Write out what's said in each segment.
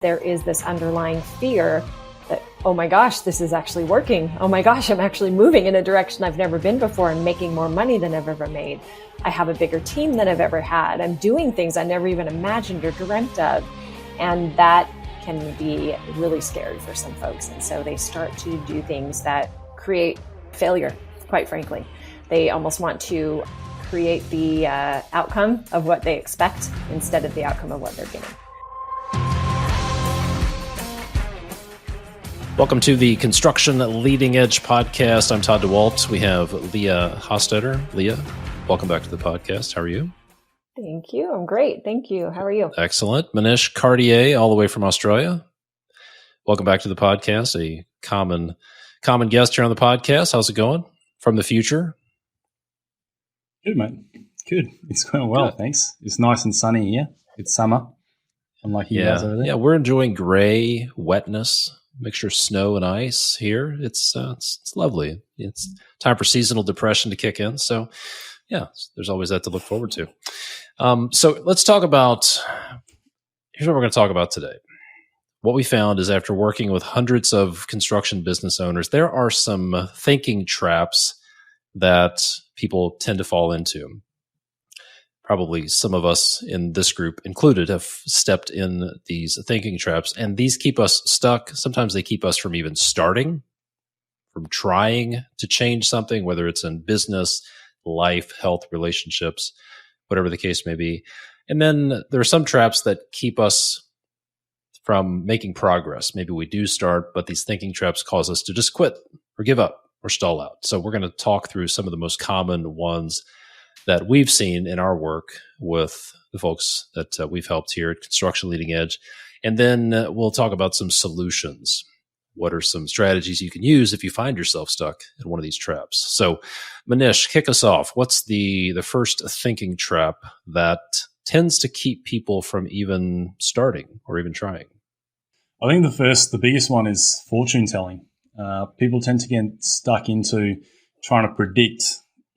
there is this underlying fear that, oh my gosh, this is actually working. Oh my gosh, I'm actually moving in a direction I've never been before and making more money than I've ever made. I have a bigger team than I've ever had. I'm doing things I never even imagined or dreamt of. And that can be really scary for some folks. And so they start to do things that create failure, quite frankly. They almost want to create the outcome of what they expect instead of the outcome of what they're getting. Welcome to the Construction Leading Edge podcast. I'm Todd Dawalt. We have Leyah Hostetter. Leyah, welcome back to the podcast. How are you? Thank you. I'm great. Thank you. How are you? Excellent. Monish Khadye, all the way from Australia. Welcome back to the podcast. A common guest here on the podcast. How's it going? From the future? Good, mate. Good. It's going well, thanks. It's nice and sunny here. It's summer. Unlike you guys over there. Yeah, we're enjoying gray wetness. Mixture of snow and ice here. It's lovely. It's time for seasonal depression to kick in. So, yeah, there's always that to look forward to. So let's talk about, here's what we're going to talk about today. What we found is after working with hundreds of construction business owners, there are some thinking traps that people tend to fall into. Probably some of us in this group included have stepped in these thinking traps, and these keep us stuck. Sometimes they keep us from even starting, from trying to change something, whether it's in business, life, health, relationships, whatever the case may be. And then there are some traps that keep us from making progress. Maybe we do start, but these thinking traps cause us to just quit or give up or stall out. So we're going to talk through some of the most common ones that we've seen in our work with the folks that we've helped here at Construction Leading Edge. And then we'll talk about some solutions. What are some strategies you can use if you find yourself stuck in one of these traps? So, Monish, kick us off. What's the first thinking trap that tends to keep people from even starting or even trying? I think the biggest one is fortune telling. People tend to get stuck into trying to predict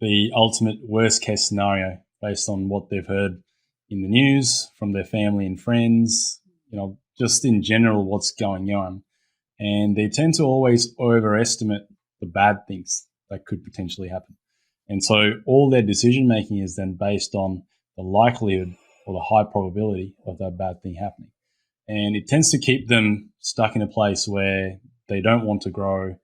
the ultimate worst case scenario based on what they've heard in the news from their family and friends, just in general what's going on. And they tend to always overestimate the bad things that could potentially happen. And so all their decision making is then based on the likelihood or the high probability of that bad thing happening. And it tends to keep them stuck in a place where they don't want to grow.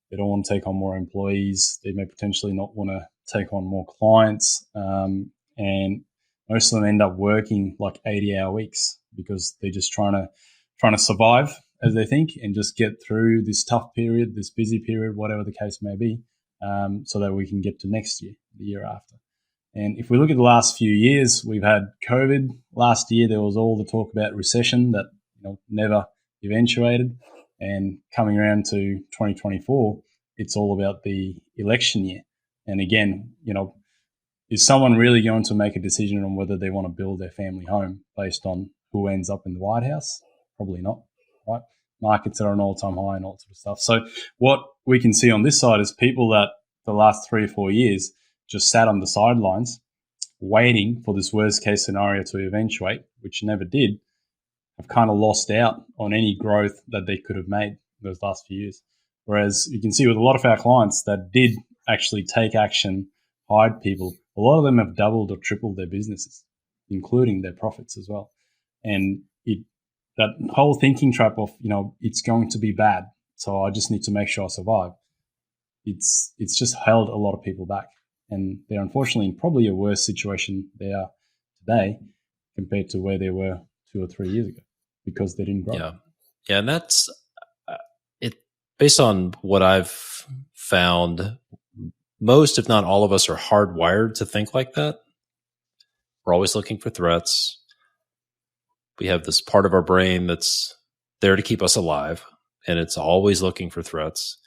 They don't want to take on more employees. They may potentially not want to take on more clients. And most of them end up working like 80-hour weeks because they're just trying to survive, as they think, and just get through this tough period, this busy period, whatever the case may be, so that we can get to next year, the year after. And if we look at the last few years, we've had COVID. Last year, there was all the talk about recession that never eventuated. And coming around to 2024, it's all about the election year. And again, is someone really going to make a decision on whether they want to build their family home based on who ends up in the White House? Probably not, right? Markets are at an all-time high and all sort of stuff. So what we can see on this side is people that the last 3 or 4 years just sat on the sidelines waiting for this worst-case scenario to eventuate, which never did, have kind of lost out on any growth that they could have made those last few years. Whereas you can see with a lot of our clients that did actually take action, hired people, a lot of them have doubled or tripled their businesses, including their profits as well. And that whole thinking trap of, it's going to be bad, so I just need to make sure I survive, it's just held a lot of people back. And they're unfortunately in probably a worse situation they are today compared to where they were 2 or 3 years ago because they didn't grow. Yeah, and that's it. Based on what I've found, most, if not all of us, are hardwired to think like that. We're always looking for threats. We have this part of our brain that's there to keep us alive, and it's always looking for threats.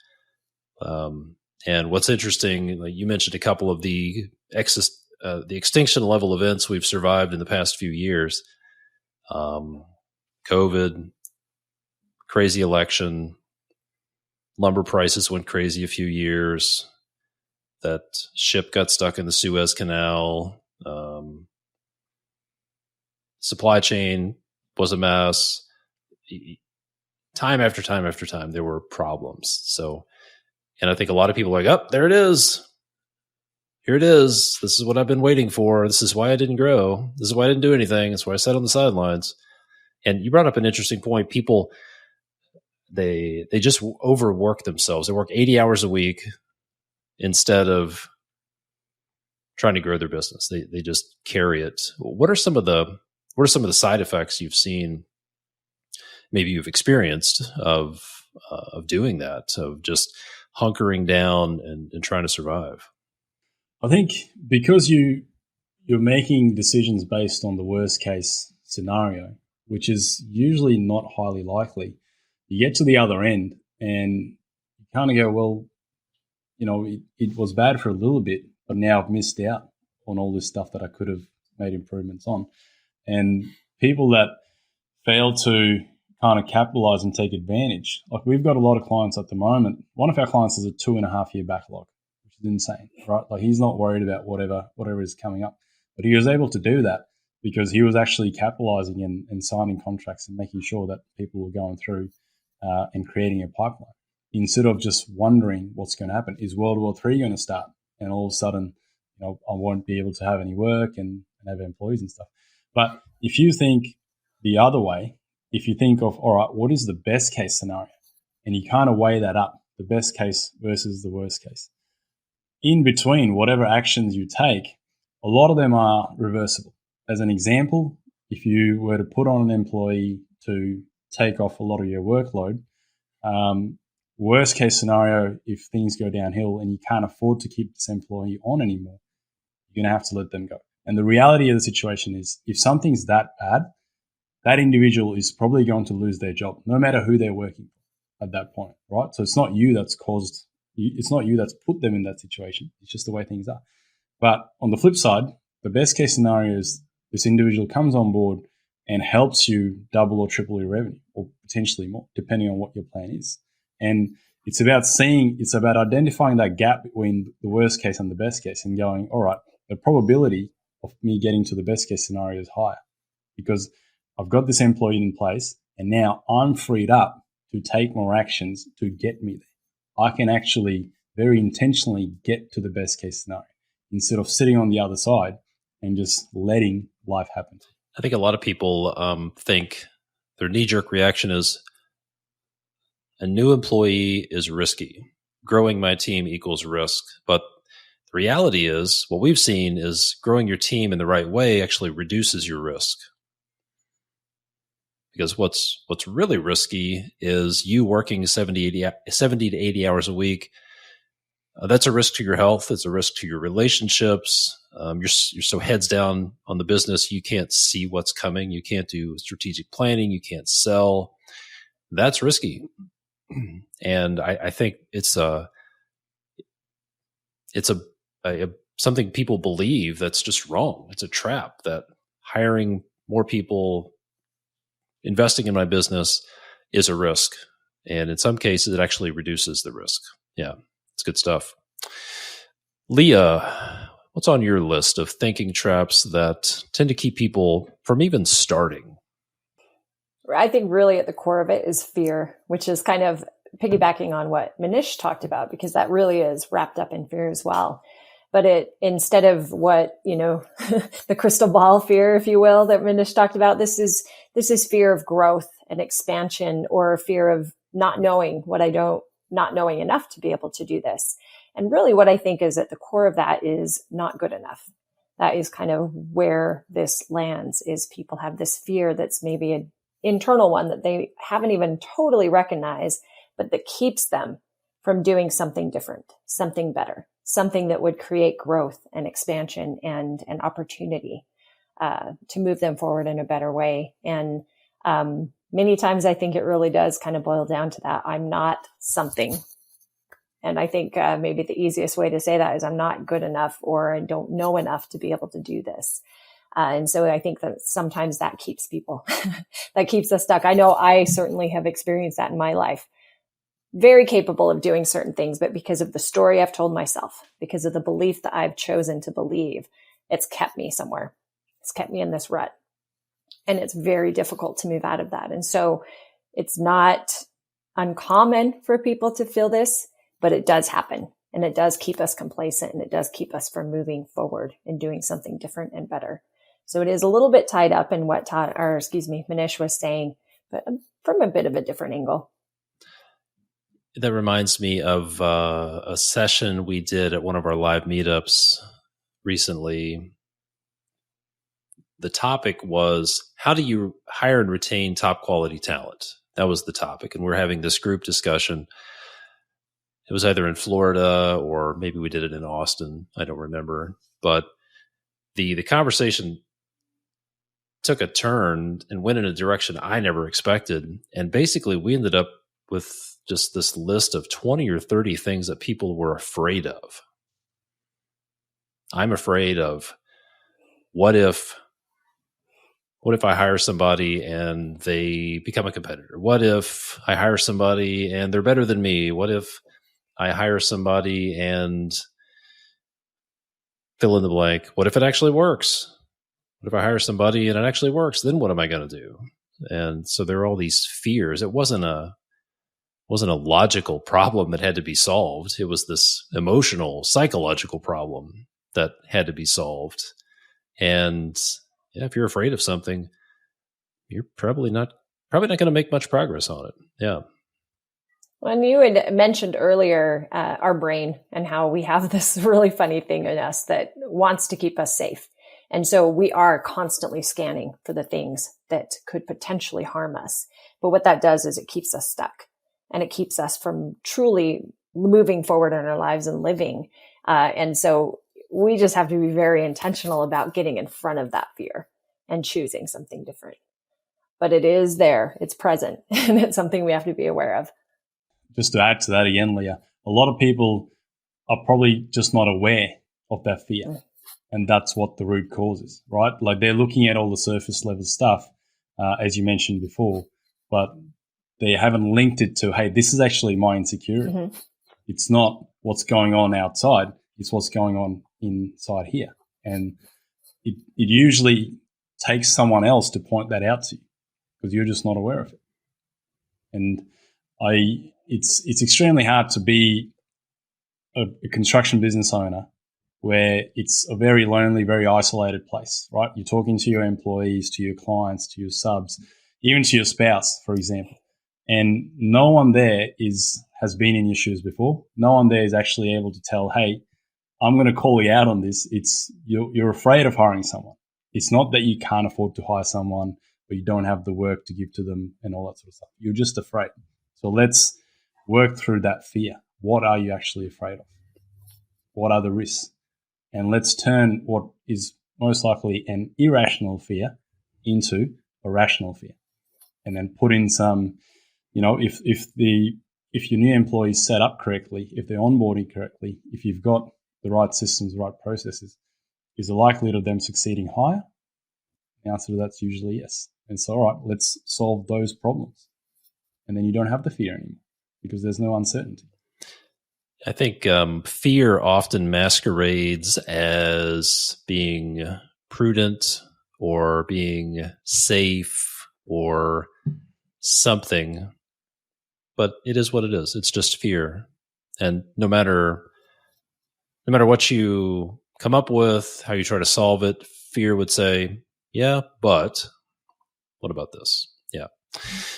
And what's interesting, like you mentioned a couple of the extinction level events we've survived in the past few years. COVID, crazy election, lumber prices went crazy a few years. That ship got stuck in the Suez Canal. Supply chain was a mess. time after time after time, there were problems. So, and I think a lot of people are like, oh, there it is. Here it is. This is what I've been waiting for. This is why I didn't grow. This is why I didn't do anything. That's why I sat on the sidelines. And you brought up an interesting point. People, they just overwork themselves. They work 80 hours a week instead of trying to grow their business. They just carry it. What are some of the side effects you've seen, maybe you've experienced of doing that, of just hunkering down and trying to survive? I think because you're making decisions based on the worst case scenario, which is usually not highly likely, you get to the other end and you kind of go, well, it was bad for a little bit, but now I've missed out on all this stuff that I could have made improvements on. And people that fail to kind of capitalize and take advantage, like we've got a lot of clients at the moment. One of our clients has a 2.5 year backlog, which is insane, right? Like he's not worried about whatever is coming up, but he was able to do that because he was actually capitalizing and signing contracts and making sure that people were going through and creating a pipeline, instead of just wondering what's going to happen. Is World War III going to start? And all of a sudden, I won't be able to have any work and have employees and stuff. But if you think the other way, if you think of, all right, what is the best case scenario? And you kind of weigh that up, the best case versus the worst case. In between, whatever actions you take, a lot of them are reversible. As an example, if you were to put on an employee to take off a lot of your workload, worst case scenario, if things go downhill and you can't afford to keep this employee on anymore, you're going to have to let them go. And the reality of the situation is, if something's that bad, that individual is probably going to lose their job, no matter who they're working for at that point, right? So it's not you that's put them in that situation. It's just the way things are. But on the flip side, the best case scenario is this individual comes on board and helps you double or triple your revenue, or potentially more, depending on what your plan is. And it's about identifying that gap between the worst case and the best case and going, all right, the probability of me getting to the best case scenario is higher because I've got this employee in place and now I'm freed up to take more actions to get me there. I can actually very intentionally get to the best case scenario instead of sitting on the other side and just letting life happen. I think a lot of people think their knee-jerk reaction is a new employee is risky. Growing my team equals risk. But the reality is, what we've seen is growing your team in the right way actually reduces your risk. Because what's really risky is you working 70 to 80 hours a week. That's a risk to your health. It's a risk to your relationships. You're so heads down on the business, you can't see what's coming. You can't do strategic planning. You can't sell. That's risky. And I think it's something people believe that's just wrong. It's a trap that hiring more people, investing in my business is a risk. And in some cases, it actually reduces the risk. Yeah, it's good stuff. Leyah, what's on your list of thinking traps that tend to keep people from even starting? I think really at the core of it is fear, which is kind of piggybacking on what Monish talked about, because that really is wrapped up in fear as well. But instead of what, the crystal ball fear, if you will, that Monish talked about, this is fear of growth and expansion, or fear of not knowing not knowing enough to be able to do this. And really what I think is at the core of that is not good enough. That is kind of where this lands, is people have this fear that's maybe an internal one that they haven't even totally recognized, but that keeps them from doing something different, something better, something that would create growth and expansion and an opportunity to move them forward in a better way. And many times I think it really does kind of boil down to that. I'm not something. And I think maybe the easiest way to say that is I'm not good enough, or I don't know enough to be able to do this. And so I think that sometimes that keeps people, that keeps us stuck. I know I certainly have experienced that in my life. Very capable of doing certain things, but because of the story I've told myself, because of the belief that I've chosen to believe, it's kept me somewhere. It's kept me in this rut. And it's very difficult to move out of that. And so It's not uncommon for people to feel this, but it does happen. And it does keep us complacent, and it does keep us from moving forward and doing something different and better. So it is a little bit tied up in what Monish was saying, but from a bit of a different angle. That reminds me of a session we did at one of our live meetups recently. The topic was, how do you hire and retain top quality talent? That was the topic. And we're having this group discussion. It was either in Florida or maybe we did it in Austin. I don't remember. But the conversation took a turn and went in a direction I never expected. And basically we ended up with just this list of 20 or 30 things that people were afraid of. I'm afraid of, what if I hire somebody and they become a competitor? What if I hire somebody and they're better than me? What if I hire somebody and fill in the blank? What if it actually works? What if I hire somebody and it actually works? Then what am I going to do? And so there are all these fears. It wasn't a logical problem that had to be solved. It was this emotional, psychological problem that had to be solved. And yeah, if you're afraid of something, you're probably not going to make much progress on it. Yeah. When you had mentioned earlier our brain and how we have this really funny thing in us that wants to keep us safe. And so we are constantly scanning for the things that could potentially harm us. But what that does is it keeps us stuck, and it keeps us from truly moving forward in our lives and living. And so we just have to be very intentional about getting in front of that fear and choosing something different. But it is there, it's present, and it's something we have to be aware of. Just to add to that again, Leyah, a lot of people are probably just not aware of that fear. And that's what the root cause is, right? Like, they're looking at all the surface level stuff, as you mentioned before, but they haven't linked it to, hey, this is actually my insecurity. Mm-hmm. It's not what's going on outside. It's what's going on inside here. And it usually takes someone else to point that out to you because you're just not aware of it. And it's extremely hard to be a construction business owner where it's a very lonely, very isolated place, right? You're talking to your employees, to your clients, to your subs, even to your spouse, for example. And no one there has been in your shoes before. No one there is actually able to tell, hey, I'm going to call you out on this. It's you're afraid of hiring someone. It's not that you can't afford to hire someone or you don't have the work to give to them and all that sort of stuff. You're just afraid. So let's work through that fear. What are you actually afraid of? What are the risks? And let's turn what is most likely an irrational fear into a rational fear. And then put in some, if your new employees set up correctly, if they're onboarding correctly, if you've got the right systems, the right processes, is the likelihood of them succeeding higher? The answer to that's usually yes. And so, all right, let's solve those problems. And then you don't have the fear anymore because there's no uncertainty. I think fear often masquerades as being prudent or being safe or something, but it is what it is. It's just fear. And no matter what you come up with, how you try to solve it, fear would say, yeah, but what about this? Yeah.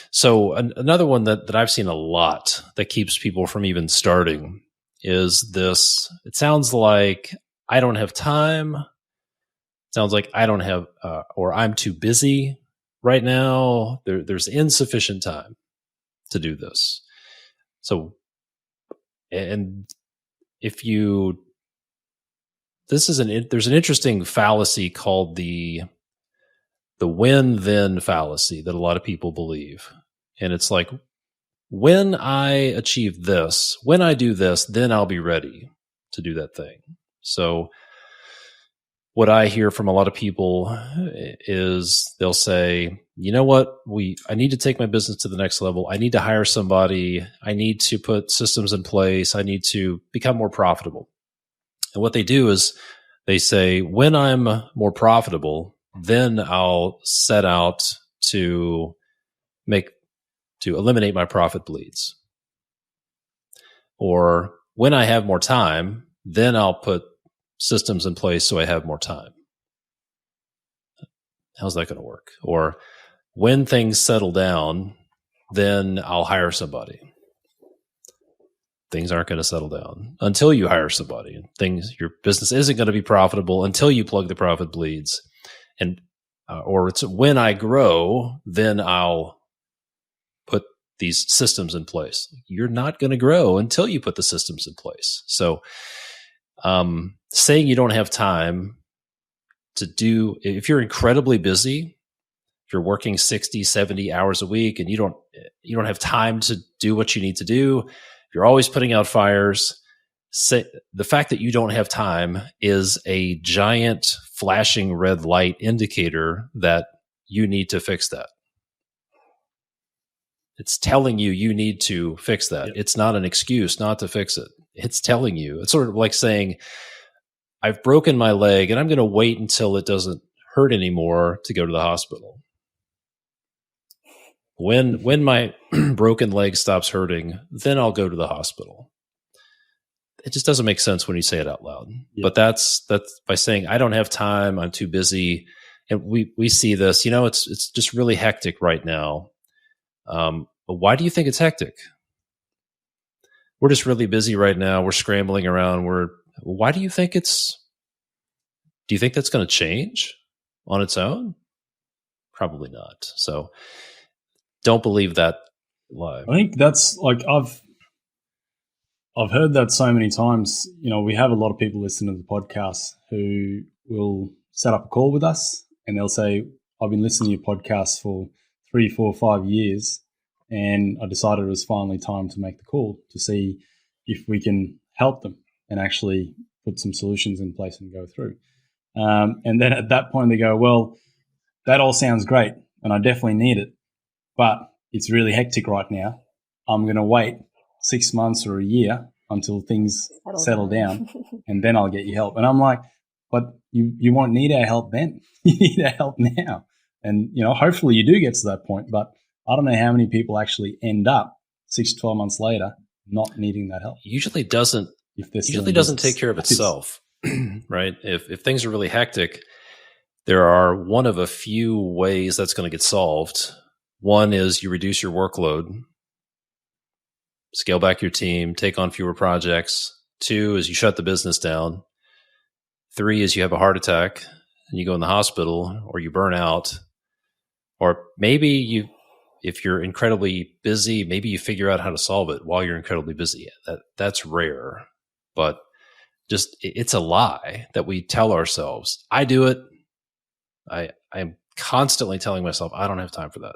So another one that I've seen a lot that keeps people from even starting is this. It sounds like I don't have time. It sounds like I don't have, or I'm too busy right now. There's insufficient time to do this. So, and if you, there's an interesting fallacy called the when-then fallacy that a lot of people believe. And it's like, when I achieve this, when I do this, then I'll be ready to do that thing. So what I hear from a lot of people is they'll say, you know what, I need to take my business to the next level. I need to hire somebody. I need to put systems in place. I need to become more profitable. And what they do is they say, when I'm more profitable, then I'll set out to make to eliminate my profit bleeds. Or when I have more time, then I'll put systems in place so I have more time. How's that going to work? Or when things settle down, then I'll hire somebody. Things aren't going to settle down until you hire somebody. Your business isn't going to be profitable until you plug the profit bleeds. And or it's when I grow, then I'll put these systems in place. You're not going to grow until you put the systems in place. So saying you don't have time to do, if you're incredibly busy, if you're working 60, 70 hours a week and you don't have time to do what you need to do, you're always putting out fires. The fact that you don't have time is a giant flashing red light indicator that you need to fix that. It's telling you need to fix that. Yep. It's not an excuse not to fix it. It's telling you. It's sort of like saying, I've broken my leg and I'm going to wait until it doesn't hurt anymore to go to the hospital. When my broken leg stops hurting, then I'll go to the hospital. It just doesn't make sense when you say it out loud. Yep. But that's by saying, I don't have time, I'm too busy. And we see this, it's just really hectic right now. But why do you think it's hectic? We're just really busy right now. We're scrambling around. Why do you think do you think that's going to change on its own? Probably not. So don't believe that lie. I think that's like, I've heard that so many times. We have a lot of people listening to the podcast who will set up a call with us and they'll say, I've been listening to your podcast for 3, 4, 5 years. And I decided it was finally time to make the call to see if we can help them and actually put some solutions in place and go through. And then at that point they go, well, that all sounds great and I definitely need it, but it's really hectic right now. I'm going to wait 6 months or a year until things settle down and then I'll get you help. And I'm like, but you won't need our help then. You need our help now. And, hopefully you do get to that point, but I don't know how many people actually end up 6 to 12 months later not needing that help. Usually doesn't take care of itself, right? If things are really hectic, there are one of a few ways that's going to get solved. One is you reduce your workload, scale back your team, take on fewer projects. 2 is you shut the business down. 3 is you have a heart attack and you go in the hospital or you burn out. Or maybe if you're incredibly busy, maybe you figure out how to solve it while you're incredibly busy. That's rare, but just it's a lie that we tell ourselves. I do it. I'm constantly telling myself, I don't have time for that.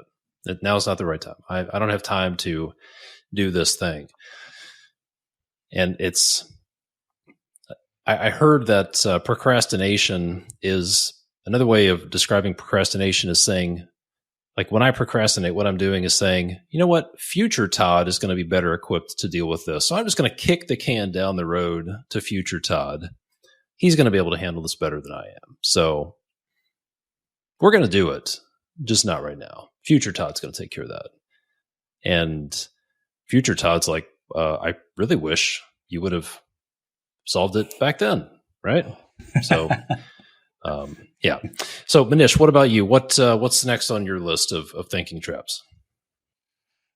Now is not the right time. I don't have time to do this thing. And I heard that procrastination is another way of describing procrastination is saying, like when I procrastinate, what I'm doing is saying, you know what, future Todd is going to be better equipped to deal with this. So I'm just going to kick the can down the road to future Todd. He's going to be able to handle this better than I am. So we're going to do it, just not right now. Future Todd's going to take care of that. And future Todd's like, I really wish you would have solved it back then, right? So yeah. So Monish, what about you? What's next on your list of thinking traps?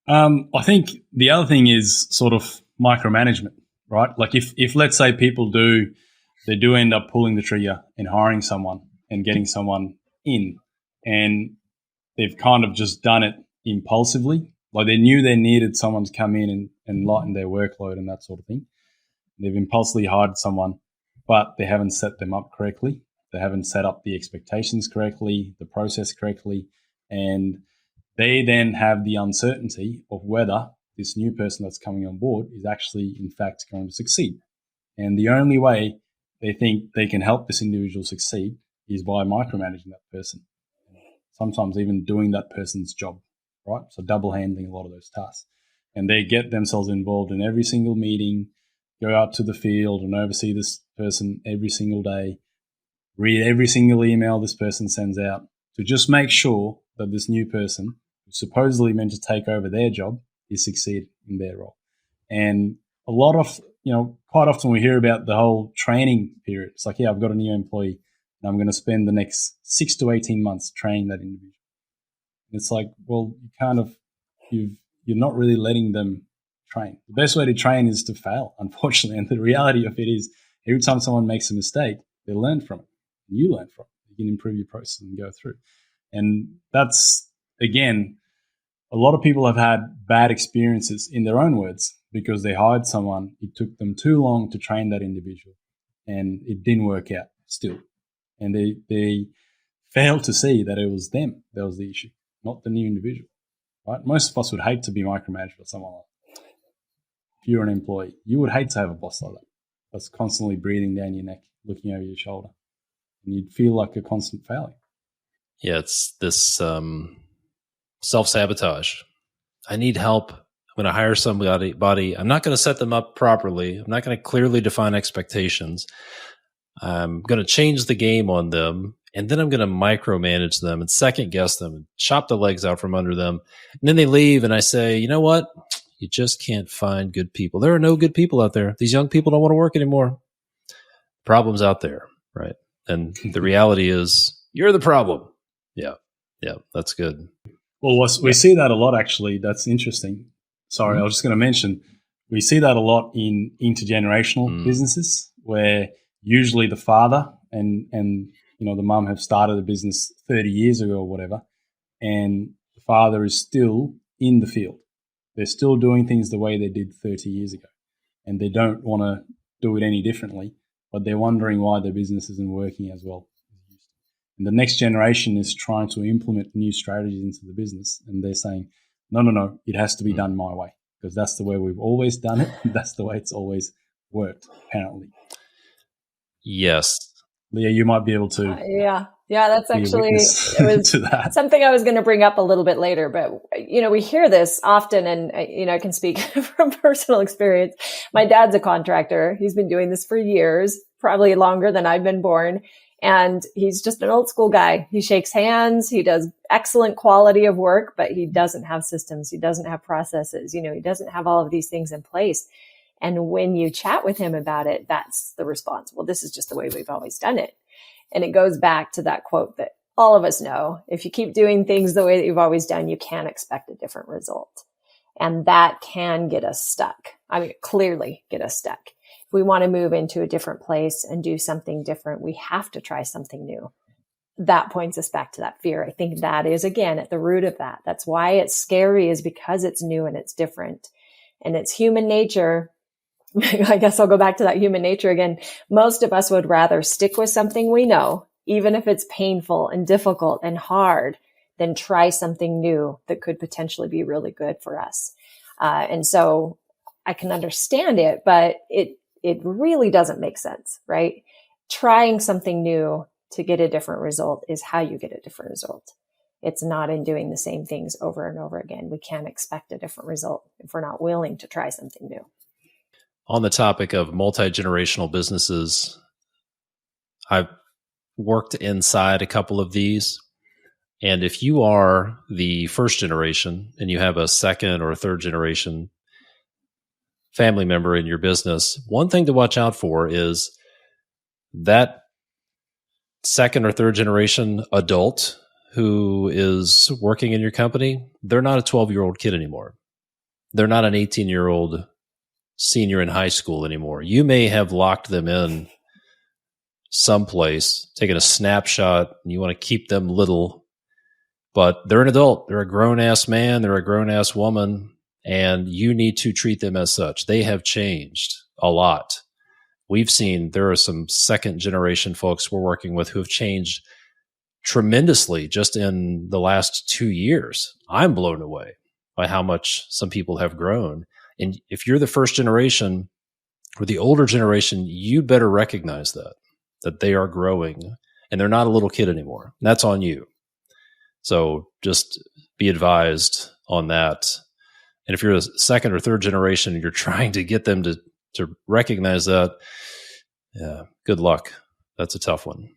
I think the other thing is sort of micromanagement, right? Like if let's say they do end up pulling the trigger and hiring someone and getting someone in, and they've kind of just done it impulsively. Like they knew they needed someone to come in and lighten their workload and that sort of thing. They've impulsively hired someone, but they haven't set them up correctly. They haven't set up the expectations correctly, the process correctly, and they then have the uncertainty of whether this new person that's coming on board is actually, in fact, going to succeed. And the only way they think they can help this individual succeed is by micromanaging that person. Sometimes even doing that person's job, right? So double handling a lot of those tasks. And they get themselves involved in every single meeting, go out to the field and oversee this person every single day, read every single email this person sends out to just make sure that this new person who's supposedly meant to take over their job is succeed in their role. And a lot of, quite often we hear about the whole training period. It's like, yeah, I've got a new employee and I'm going to spend the next 6 to 18 months training that individual. And it's like, well, you're not really letting them train. The best way to train is to fail, unfortunately. And the reality of it is every time someone makes a mistake, they learn from it. And you learn from it. You can improve your process and go through. And that's, again, a lot of people have had bad experiences in their own words because they hired someone. It took them too long to train that individual and it didn't work out still. And they failed to see that it was them that was the issue, not the new individual, right? Most of us would hate to be micromanaged by someone like that. If you're an employee, you would hate to have a boss like that that's constantly breathing down your neck, looking over your shoulder, and you'd feel like a constant failure. Yeah, it's this self-sabotage. I need help. I'm going to hire somebody. I'm not going to set them up properly. I'm not going to clearly define expectations. I'm going to change the game on them, and then I'm going to micromanage them and second guess them and chop the legs out from under them. And then they leave, and I say, you know what? You just can't find good people. There are no good people out there. These young people don't want to work anymore. Problems out there, right? And the reality is you're the problem. Yeah, that's good. Well, we see that a lot, actually. That's interesting. Sorry, I was just going to mention, we see that a lot in intergenerational businesses where usually the father and the mum have started a business 30 years ago or whatever, and the father is still in the field. They're still doing things the way they did 30 years ago, and they don't want to do it any differently, but they're wondering why their business isn't working as well. And the next generation is trying to implement new strategies into the business, and they're saying, no, it has to be done my way because that's the way we've always done it. And that's the way it's always worked, apparently. Yes. Leyah, you might be able to. Yeah, that's actually to that. Something I was going to bring up a little bit later. But, we hear this often, and, I can speak from personal experience. My dad's a contractor. He's been doing this for years, probably longer than I've been born. And he's just an old school guy. He shakes hands. He does excellent quality of work, but he doesn't have systems. He doesn't have processes. He doesn't have all of these things in place. And when you chat with him about it, that's the response. Well, this is just the way we've always done it. And it goes back to that quote that all of us know. If you keep doing things the way that you've always done, you can't expect a different result. And that can get us stuck. Clearly get us stuck. If we want to move into a different place and do something different, we have to try something new. That points us back to that fear. I think that is, again, at the root of that. That's why it's scary, is because it's new and it's different. And it's human nature. I guess I'll go back to that human nature again. Most of us would rather stick with something we know, even if it's painful and difficult and hard, than try something new that could potentially be really good for us. And so I can understand it, but it really doesn't make sense, right? Trying something new to get a different result is how you get a different result. It's not in doing the same things over and over again. We can't expect a different result if we're not willing to try something new. On the topic of multi-generational businesses, I've worked inside a couple of these. And if you are the first generation and you have a second or a third generation family member in your business, one thing to watch out for is that second or third generation adult who is working in your company. They're not a 12-year-old kid anymore. They're not an 18-year-old senior in high school anymore. You may have locked them in someplace, taken a snapshot, and you want to keep them little, but they're an adult. They're a grown-ass man. They're a grown-ass woman. And you need to treat them as such. They have changed a lot. We've seen there are some second generation folks we're working with who have changed tremendously just in the last 2 years. I'm blown away by how much some people have grown. And if you're the first generation or the older generation, you better recognize that they are growing and they're not a little kid anymore. And that's on you. So just be advised on that. And if you're a second or third generation and you're trying to get them to recognize that, yeah, good luck. That's a tough one.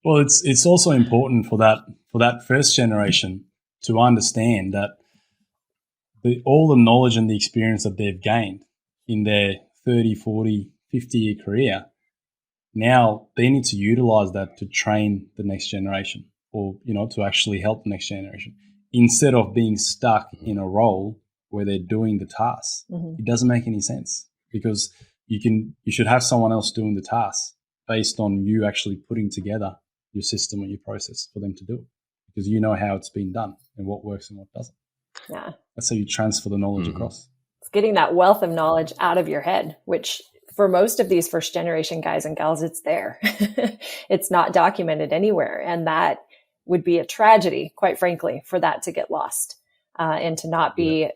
Well, it's also important for that first generation to understand that all the knowledge and the experience that they've gained in their 30, 40, 50-year career, now they need to utilize that to train the next generation, or to actually help the next generation, instead of being stuck in a role where they're doing the tasks. Mm-hmm. It doesn't make any sense, because you should have someone else doing the tasks based on you actually putting together your system or your process for them to do it, because you know how it's been done and what works and what doesn't. Yeah. That's how you transfer the knowledge across. It's getting that wealth of knowledge out of your head, which for most of these first generation guys and gals, it's there. It's not documented anywhere. And that would be a tragedy, quite frankly, for that to get lost and to not be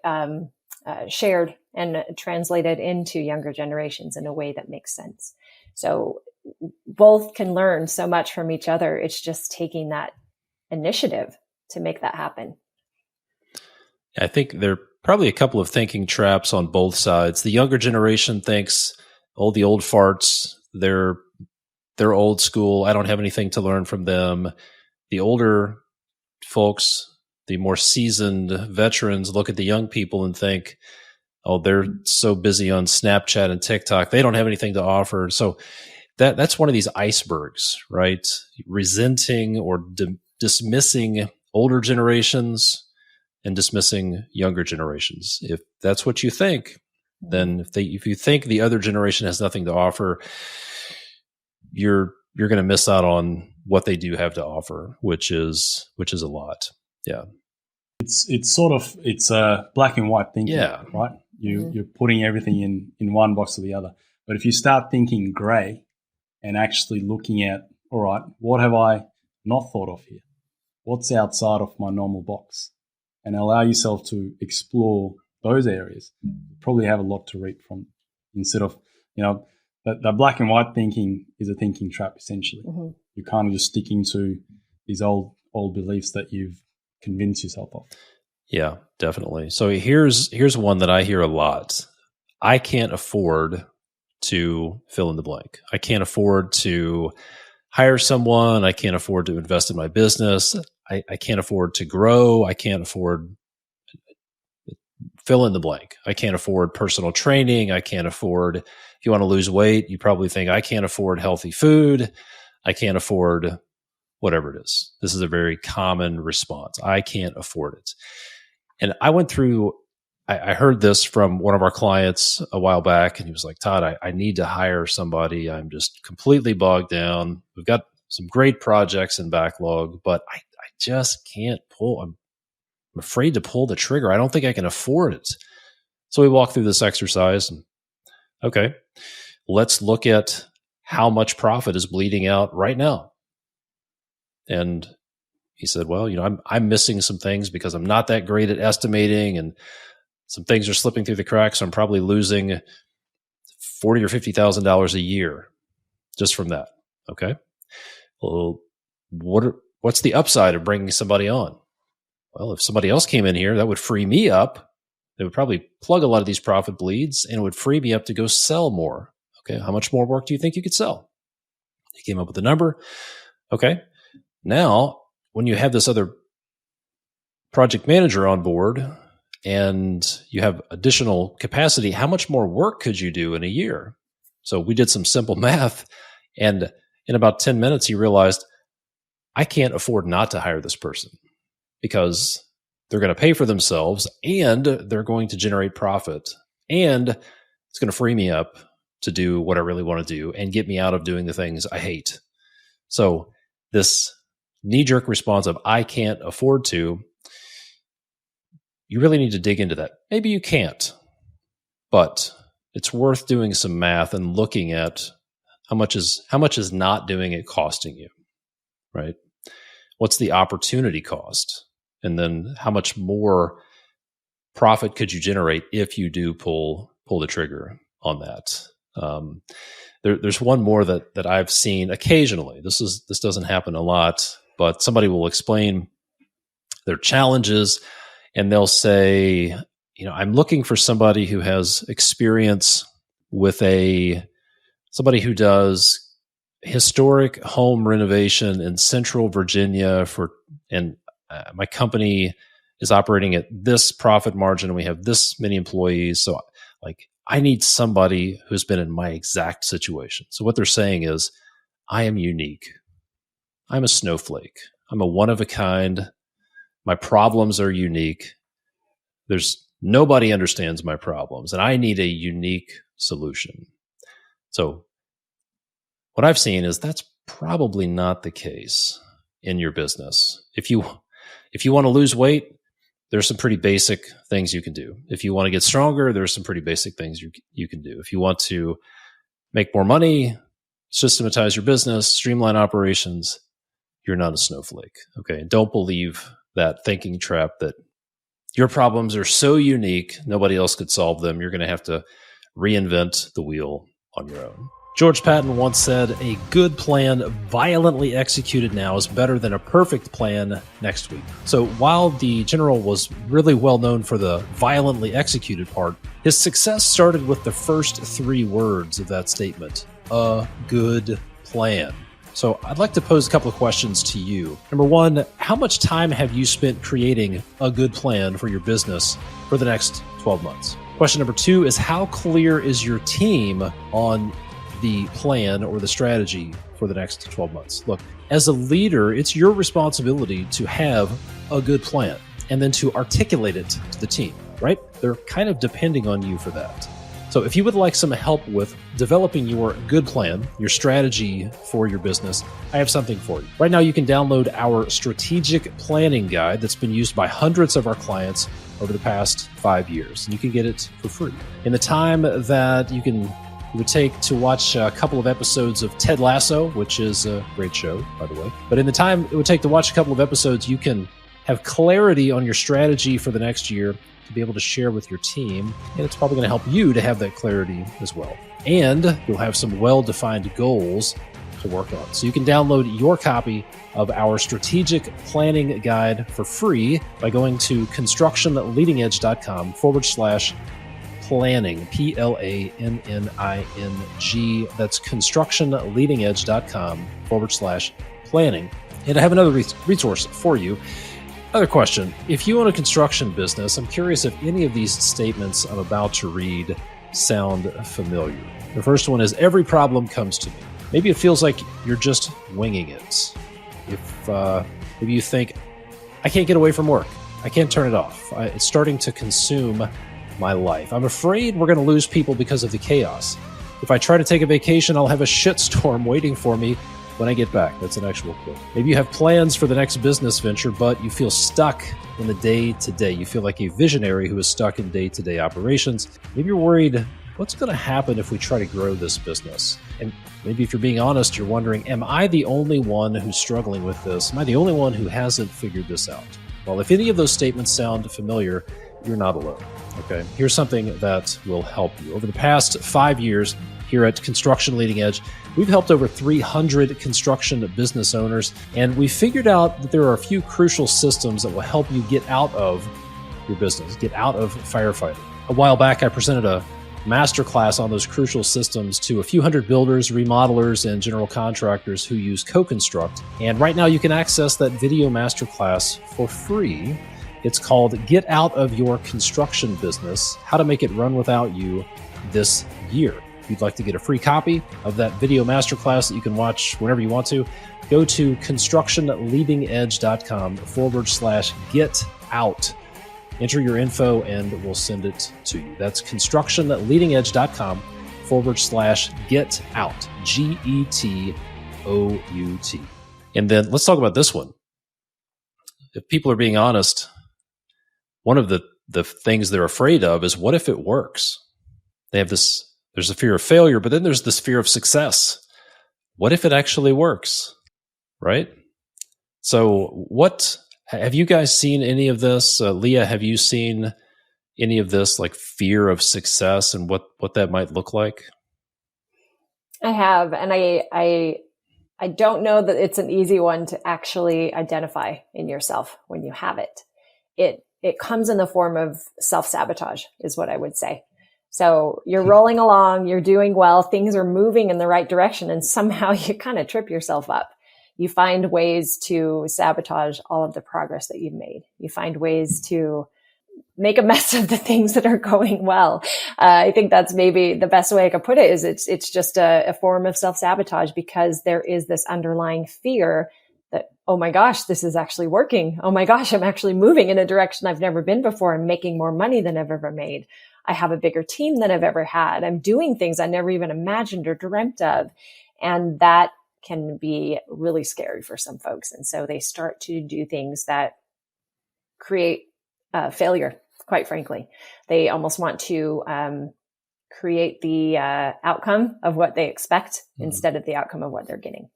shared and translated into younger generations in a way that makes sense. So both can learn so much from each other. It's just taking that initiative to make that happen. I think there are probably a couple of thinking traps on both sides. The younger generation thinks, oh, the old farts, they're old school. I don't have anything to learn from them. The older folks, the more seasoned veterans, look at the young people and think, oh, they're so busy on Snapchat and TikTok, they don't have anything to offer. So that's one of these icebergs, right? Resenting or dismissing older generations and dismissing younger generations. If that's what you think, then if you think the other generation has nothing to offer, you're going to miss out on what they do have to offer, which is a lot. Yeah. It's black and white thinking, yeah. Right? You're putting everything in one box or the other. But if you start thinking gray and actually looking at, all right, what have I not thought of here? What's outside of my normal box? And allow yourself to explore those areas, you probably have a lot to reap from, instead of, the black and white thinking is a thinking trap, essentially. Mm-hmm. You're kind of just sticking to these old beliefs that you've convinced yourself of. Yeah, definitely. So here's one that I hear a lot. I can't afford to fill in the blank. I can't afford to hire someone. I can't afford to invest in my business. I can't afford to grow. I can't afford fill in the blank. I can't afford personal training. I can't afford, if you want to lose weight, you probably think I can't afford healthy food. I can't afford whatever it is. This is a very common response. I can't afford it. And I went through, I heard this from one of our clients a while back, and he was like, Todd, I need to hire somebody. I'm just completely bogged down. We've got some great projects in backlog, but I just can't pull. I'm afraid to pull the trigger. I don't think I can afford it. So we walked through this exercise and, okay, let's look at how much profit is bleeding out right now. And he said, well, I'm missing some things because I'm not that great at estimating, and some things are slipping through the cracks. So I'm probably losing $40,000 or $50,000 a year just from that. Okay. Well, what's the upside of bringing somebody on? Well, if somebody else came in here, that would free me up. They would probably plug a lot of these profit bleeds, and it would free me up to go sell more. Okay. How much more work do you think you could sell? He came up with a number. Okay. Now, when you have this other project manager on board and you have additional capacity, how much more work could you do in a year? So we did some simple math, and in about 10 minutes, he realized, I can't afford not to hire this person because they're going to pay for themselves and they're going to generate profit, and it's going to free me up to do what I really want to do and get me out of doing the things I hate. So this knee-jerk response of I can't afford to, you really need to dig into that. Maybe you can't, but it's worth doing some math and looking at how much is not doing it costing you, right? What's the opportunity cost? And then how much more profit could you generate if you do pull the trigger on that? There's one more that I've seen occasionally. This doesn't happen a lot, but somebody will explain their challenges and they'll say, I'm looking for somebody who has experience with somebody who does historic home renovation in Central Virginia and my company is operating at this profit margin and we have this many employees. So I need somebody who's been in my exact situation. So what they're saying is, I am unique. I'm a snowflake. I'm a one of a kind. My problems are unique. Nobody understands my problems, and I need a unique solution. So what I've seen is that's probably not the case in your business. If you want to lose weight, there's some pretty basic things you can do. If you want to get stronger, there's some pretty basic things you can do. If you want to make more money, systematize your business, streamline operations, you're not a snowflake. Okay. And don't believe that thinking trap that your problems are so unique, nobody else could solve them. You're going to have to reinvent the wheel on your own. George Patton once said, a good plan violently executed now is better than a perfect plan next week. So while the general was really well known for the violently executed part, his success started with the first 3 words of that statement, a good plan. So I'd like to pose a couple of questions to you. Number 1, how much time have you spent creating a good plan for your business for the next 12 months? Question number 2 is, how clear is your team on the plan or the strategy for the next 12 months? Look, as a leader, it's your responsibility to have a good plan and then to articulate it to the team, right? They're kind of depending on you for that. So if you would like some help with developing your good plan, your strategy for your business, I have something for you. Right now, you can download our strategic planning guide that's been used by hundreds of our clients over the past 5 years, and you can get it for free. In the time that you would take to watch a couple of episodes of Ted Lasso, which is a great show, by the way. But in the time it would take to watch a couple of episodes, you can have clarity on your strategy for the next year to be able to share with your team. And it's probably going to help you to have that clarity as well. And you'll have some well-defined goals to work on. So you can download your copy of our strategic planning guide for free by going to constructionleadingedge.com/planning, PLANNING. That's constructionleadingedge.com/planning. And I have another resource for you. Another question. If you own a construction business, I'm curious if any of these statements I'm about to read sound familiar. The first one is, every problem comes to me. Maybe it feels like you're just winging it. Maybe you think, I can't get away from work. I can't turn it off. It's starting to consume my life. I'm afraid we're going to lose people because of the chaos. If I try to take a vacation, I'll have a shitstorm waiting for me when I get back. That's an actual quote. Maybe you have plans for the next business venture, but you feel stuck in the day-to-day. You feel like a visionary who is stuck in day-to-day operations. Maybe you're worried, what's going to happen if we try to grow this business? And maybe if you're being honest, you're wondering, am I the only one who's struggling with this? Am I the only one who hasn't figured this out? Well, if any of those statements sound familiar, you're not alone. Okay, here's something that will help you. Over the past 5 years here at Construction Leading Edge, we've helped over 300 construction business owners, and we figured out that there are a few crucial systems that will help you get out of your business, get out of firefighting. A while back, I presented a masterclass on those crucial systems to a few hundred builders, remodelers, and general contractors who use CoConstruct. And right now you can access that video masterclass for free. It's called Get Out of Your Construction Business, How to Make It Run Without You This Year. If you'd like to get a free copy of that video masterclass that you can watch whenever you want to, go to constructionleadingedge.com/get out. Enter your info and we'll send it to you. That's constructionleadingedge.com/get out. GETOUT. And then let's talk about this one. If people are being honest, one of the things they're afraid of is, what if it works? They have this, there's a fear of failure, but then there's this fear of success. What if it actually works? Right? So have you guys seen any of this? Leyah, have you seen any of this, like fear of success and what that might look like? I have, and I don't know that it's an easy one to actually identify in yourself when you have it. It comes in the form of self-sabotage, is what I would say. So you're rolling along, you're doing well, things are moving in the right direction, and somehow you kind of trip yourself up. You find ways to sabotage all of the progress that you've made. You find ways to make a mess of the things that are going well. I think that's maybe the best way I could put it is it's just a form of self-sabotage, because there is this underlying fear that, oh my gosh, this is actually working. Oh my gosh, I'm actually moving in a direction I've never been before. I'm making more money than I've ever made. I have a bigger team than I've ever had. I'm doing things I never even imagined or dreamt of. And that can be really scary for some folks. And so they start to do things that create failure, quite frankly. They almost want to create the outcome of what they expect instead of the outcome of what they're getting.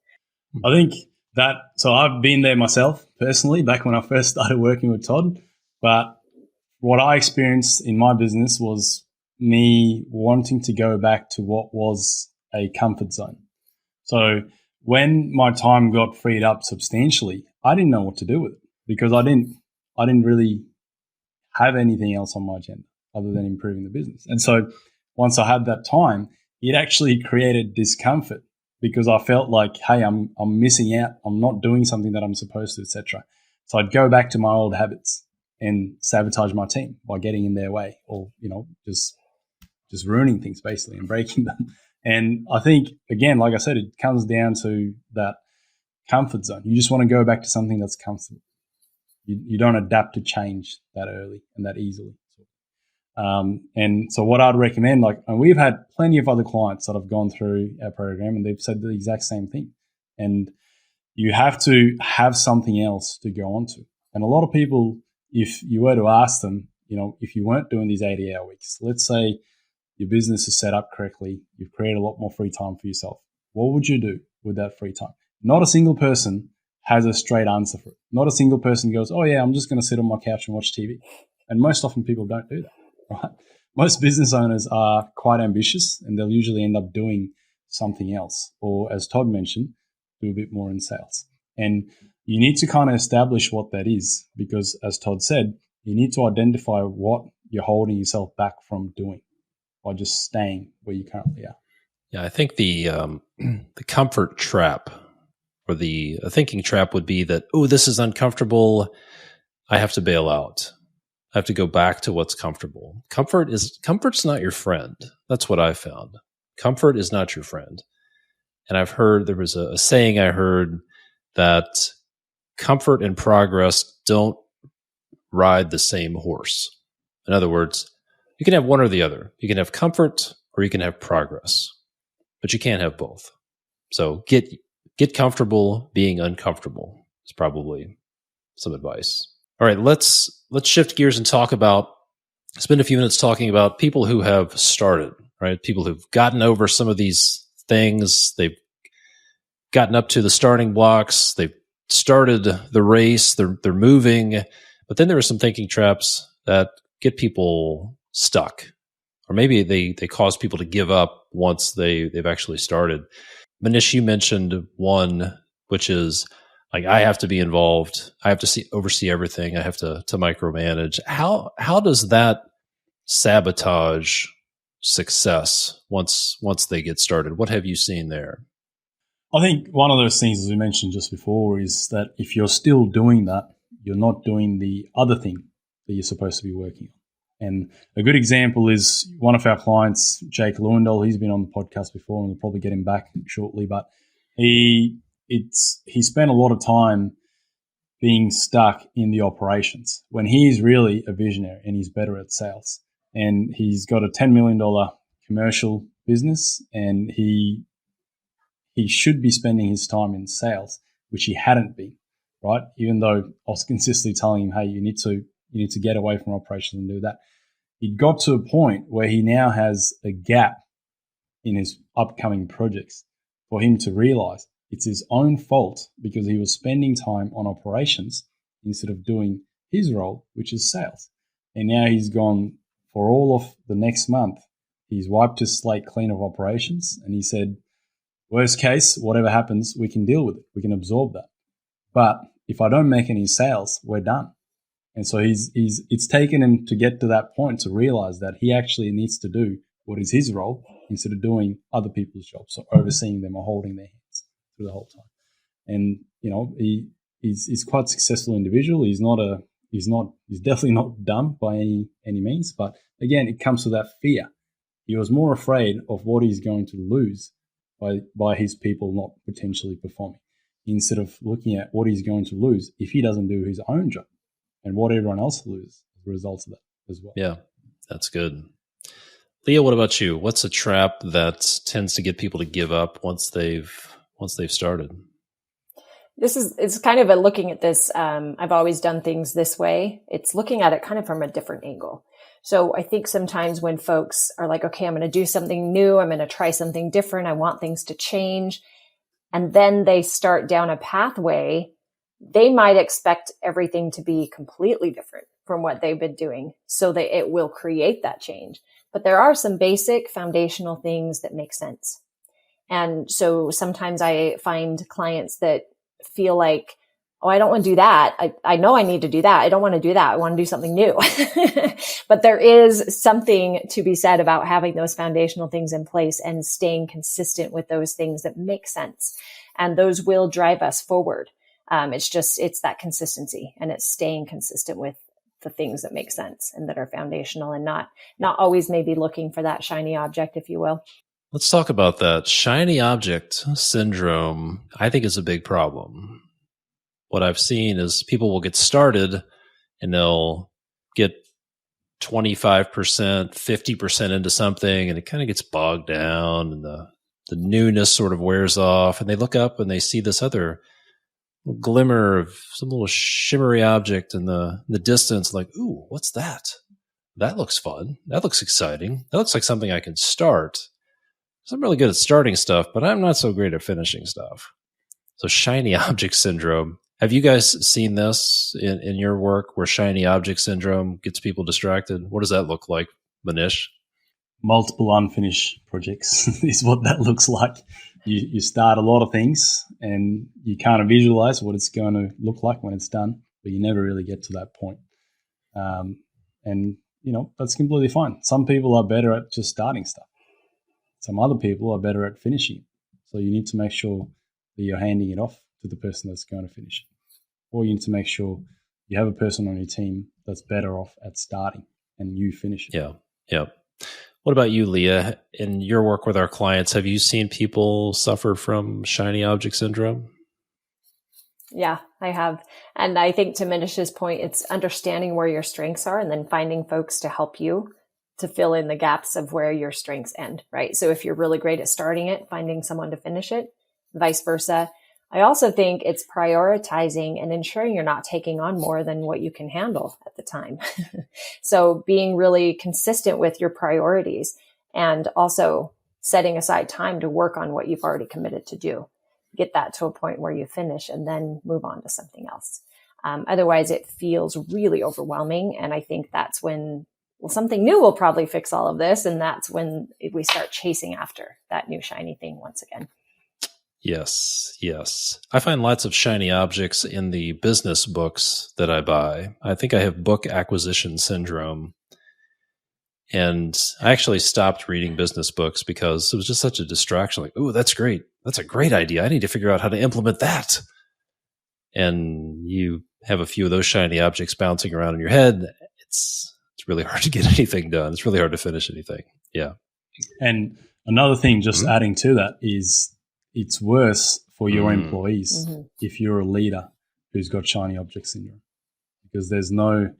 I think so I've been there myself personally back when I first started working with Todd, but what I experienced in my business was me wanting to go back to what was a comfort zone. So when my time got freed up substantially, I didn't know what to do with it, because I didn't really have anything else on my agenda other than improving the business. And so once I had that time, it actually created discomfort, because I felt like, hey, I'm missing out. I'm not doing something that I'm supposed to, etc. So I'd go back to my old habits and sabotage my team by getting in their way, or just ruining things basically and breaking them. And I think, again, like I said, it comes down to that comfort zone. You just want to go back to something that's comfortable. You don't adapt to change that early and that easily. And so what I'd recommend, and we've had plenty of other clients that have gone through our program, and they've said the exact same thing. And you have to have something else to go on to. And a lot of people, if you were to ask them, if you weren't doing these 80-hour weeks, let's say your business is set up correctly, you've created a lot more free time for yourself, what would you do with that free time? Not a single person has a straight answer for it. Not a single person goes, oh yeah, I'm just going to sit on my couch and watch TV. And most often people don't do that, right? Most business owners are quite ambitious, and they'll usually end up doing something else, or as Todd mentioned, do a bit more in sales. And you need to kind of establish what that is, because as Todd said, you need to identify what you're holding yourself back from doing by just staying where you currently are. Yeah, I think the comfort trap, or the thinking trap, would be that, oh, this is uncomfortable, I have to bail out. I have to go back to what's comfortable. Comfort's not your friend. That's what I found. Comfort is not your friend. And I've heard, there was a saying I heard, that comfort and progress don't ride the same horse. In other words, you can have one or the other. You can have comfort or you can have progress, but you can't have both. So get comfortable being uncomfortable is probably some advice. All right, let's shift gears and spend a few minutes talking about people who have started, right? People who've gotten over some of these things. They've gotten up to the starting blocks. They've started the race. They're moving, but then there are some thinking traps that get people stuck, or maybe they cause people to give up once they've actually started. Monish, you mentioned one, which is like, I have to be involved. I have to oversee everything. I have to micromanage. How does that sabotage success once they get started? What have you seen there? I think one of those things, as we mentioned just before, is that if you're still doing that, you're not doing the other thing that you're supposed to be working on. And a good example is one of our clients, Jake Lewandowski. He's been on the podcast before, and we'll probably get him back shortly. But he spent a lot of time being stuck in the operations when he's really a visionary and he's better at sales. And he's got a $10 million commercial business, and he should be spending his time in sales, which he hadn't been, right? Even though I was consistently telling him, hey, you need to get away from operations and do that. He got to a point where he now has a gap in his upcoming projects for him to realize it's his own fault, because he was spending time on operations instead of doing his role, which is sales. And now he's gone for all of the next month. He's wiped his slate clean of operations, and he said, worst case, whatever happens, we can deal with it. We can absorb that. But if I don't make any sales, we're done. And so it's taken him to get to that point to realize that he actually needs to do what is his role instead of doing other people's jobs, so overseeing them or holding their hands through the whole time. And, he's quite a successful individual. He's definitely not dumb by any means. But again, it comes to that fear. He was more afraid of what he's going to lose by his people not potentially performing, instead of looking at what he's going to lose if he doesn't do his own job and what everyone else loses as a result of that as well. Yeah, that's good. Leyah, what about you? What's a trap that tends to get people to give up once they've started? It's kind of looking at this. I've always done things this way. It's looking at it kind of from a different angle. So I think sometimes when folks are like, okay, I'm going to do something new. I'm going to try something different. I want things to change. And then they start down a pathway, they might expect everything to be completely different from what they've been doing so that it will create that change. But there are some basic foundational things that make sense. And so sometimes I find clients that feel like, oh, I don't want to do that. I know I need to do that. I don't want to do that. I want to do something new. But there is something to be said about having those foundational things in place and staying consistent with those things that make sense. And those will drive us forward. It's that consistency, and it's staying consistent with the things that make sense and that are foundational, and not always maybe looking for that shiny object, if you will. Let's talk about that. Shiny object syndrome, I think, is a big problem. What I've seen is people will get started and they'll get 25%, 50% into something, and it kind of gets bogged down, and the newness sort of wears off, and they look up and they see this other glimmer of some little shimmery object in the distance, like, ooh, what's that? That looks fun. That looks exciting. That looks like something I can start. So I'm really good at starting stuff, but I'm not so great at finishing stuff. So shiny object syndrome. Have you guys seen this in your work, where shiny object syndrome gets people distracted? What does that look like, Monish? Multiple unfinished projects is what that looks like. You start a lot of things and you kind of visualize what it's going to look like when it's done, but you never really get to that point. And that's completely fine. Some people are better at just starting stuff. Some other people are better at finishing. So you need to make sure that you're handing it off to the person that's going to finish it. Or you need to make sure you have a person on your team that's better off at starting and you finish it. Yeah. What about you, Leyah? In your work with our clients, have you seen people suffer from shiny object syndrome? Yeah, I have. And I think, to Monish's point, it's understanding where your strengths are and then finding folks to help you to fill in the gaps of where your strengths end, right? So if you're really great at starting it, finding someone to finish it, vice versa. I also think it's prioritizing and ensuring you're not taking on more than what you can handle at the time. So being really consistent with your priorities, and also setting aside time to work on what you've already committed to do. Get that to a point where you finish and then move on to something else. Otherwise, it feels really overwhelming. And I think that's when, something new will probably fix all of this. And that's when we start chasing after that new shiny thing once again. Yes. I find lots of shiny objects in the business books that I buy. I think I have book acquisition syndrome. And I actually stopped reading business books because it was just such a distraction. Like, oh, that's great. That's a great idea. I need to figure out how to implement that. And you have a few of those shiny objects bouncing around in your head. It's really hard to get anything done. It's really hard to finish anything. Yeah. And another thing, just adding to that, is it's worse for your employees if you're a leader who's got shiny object syndrome, because there's no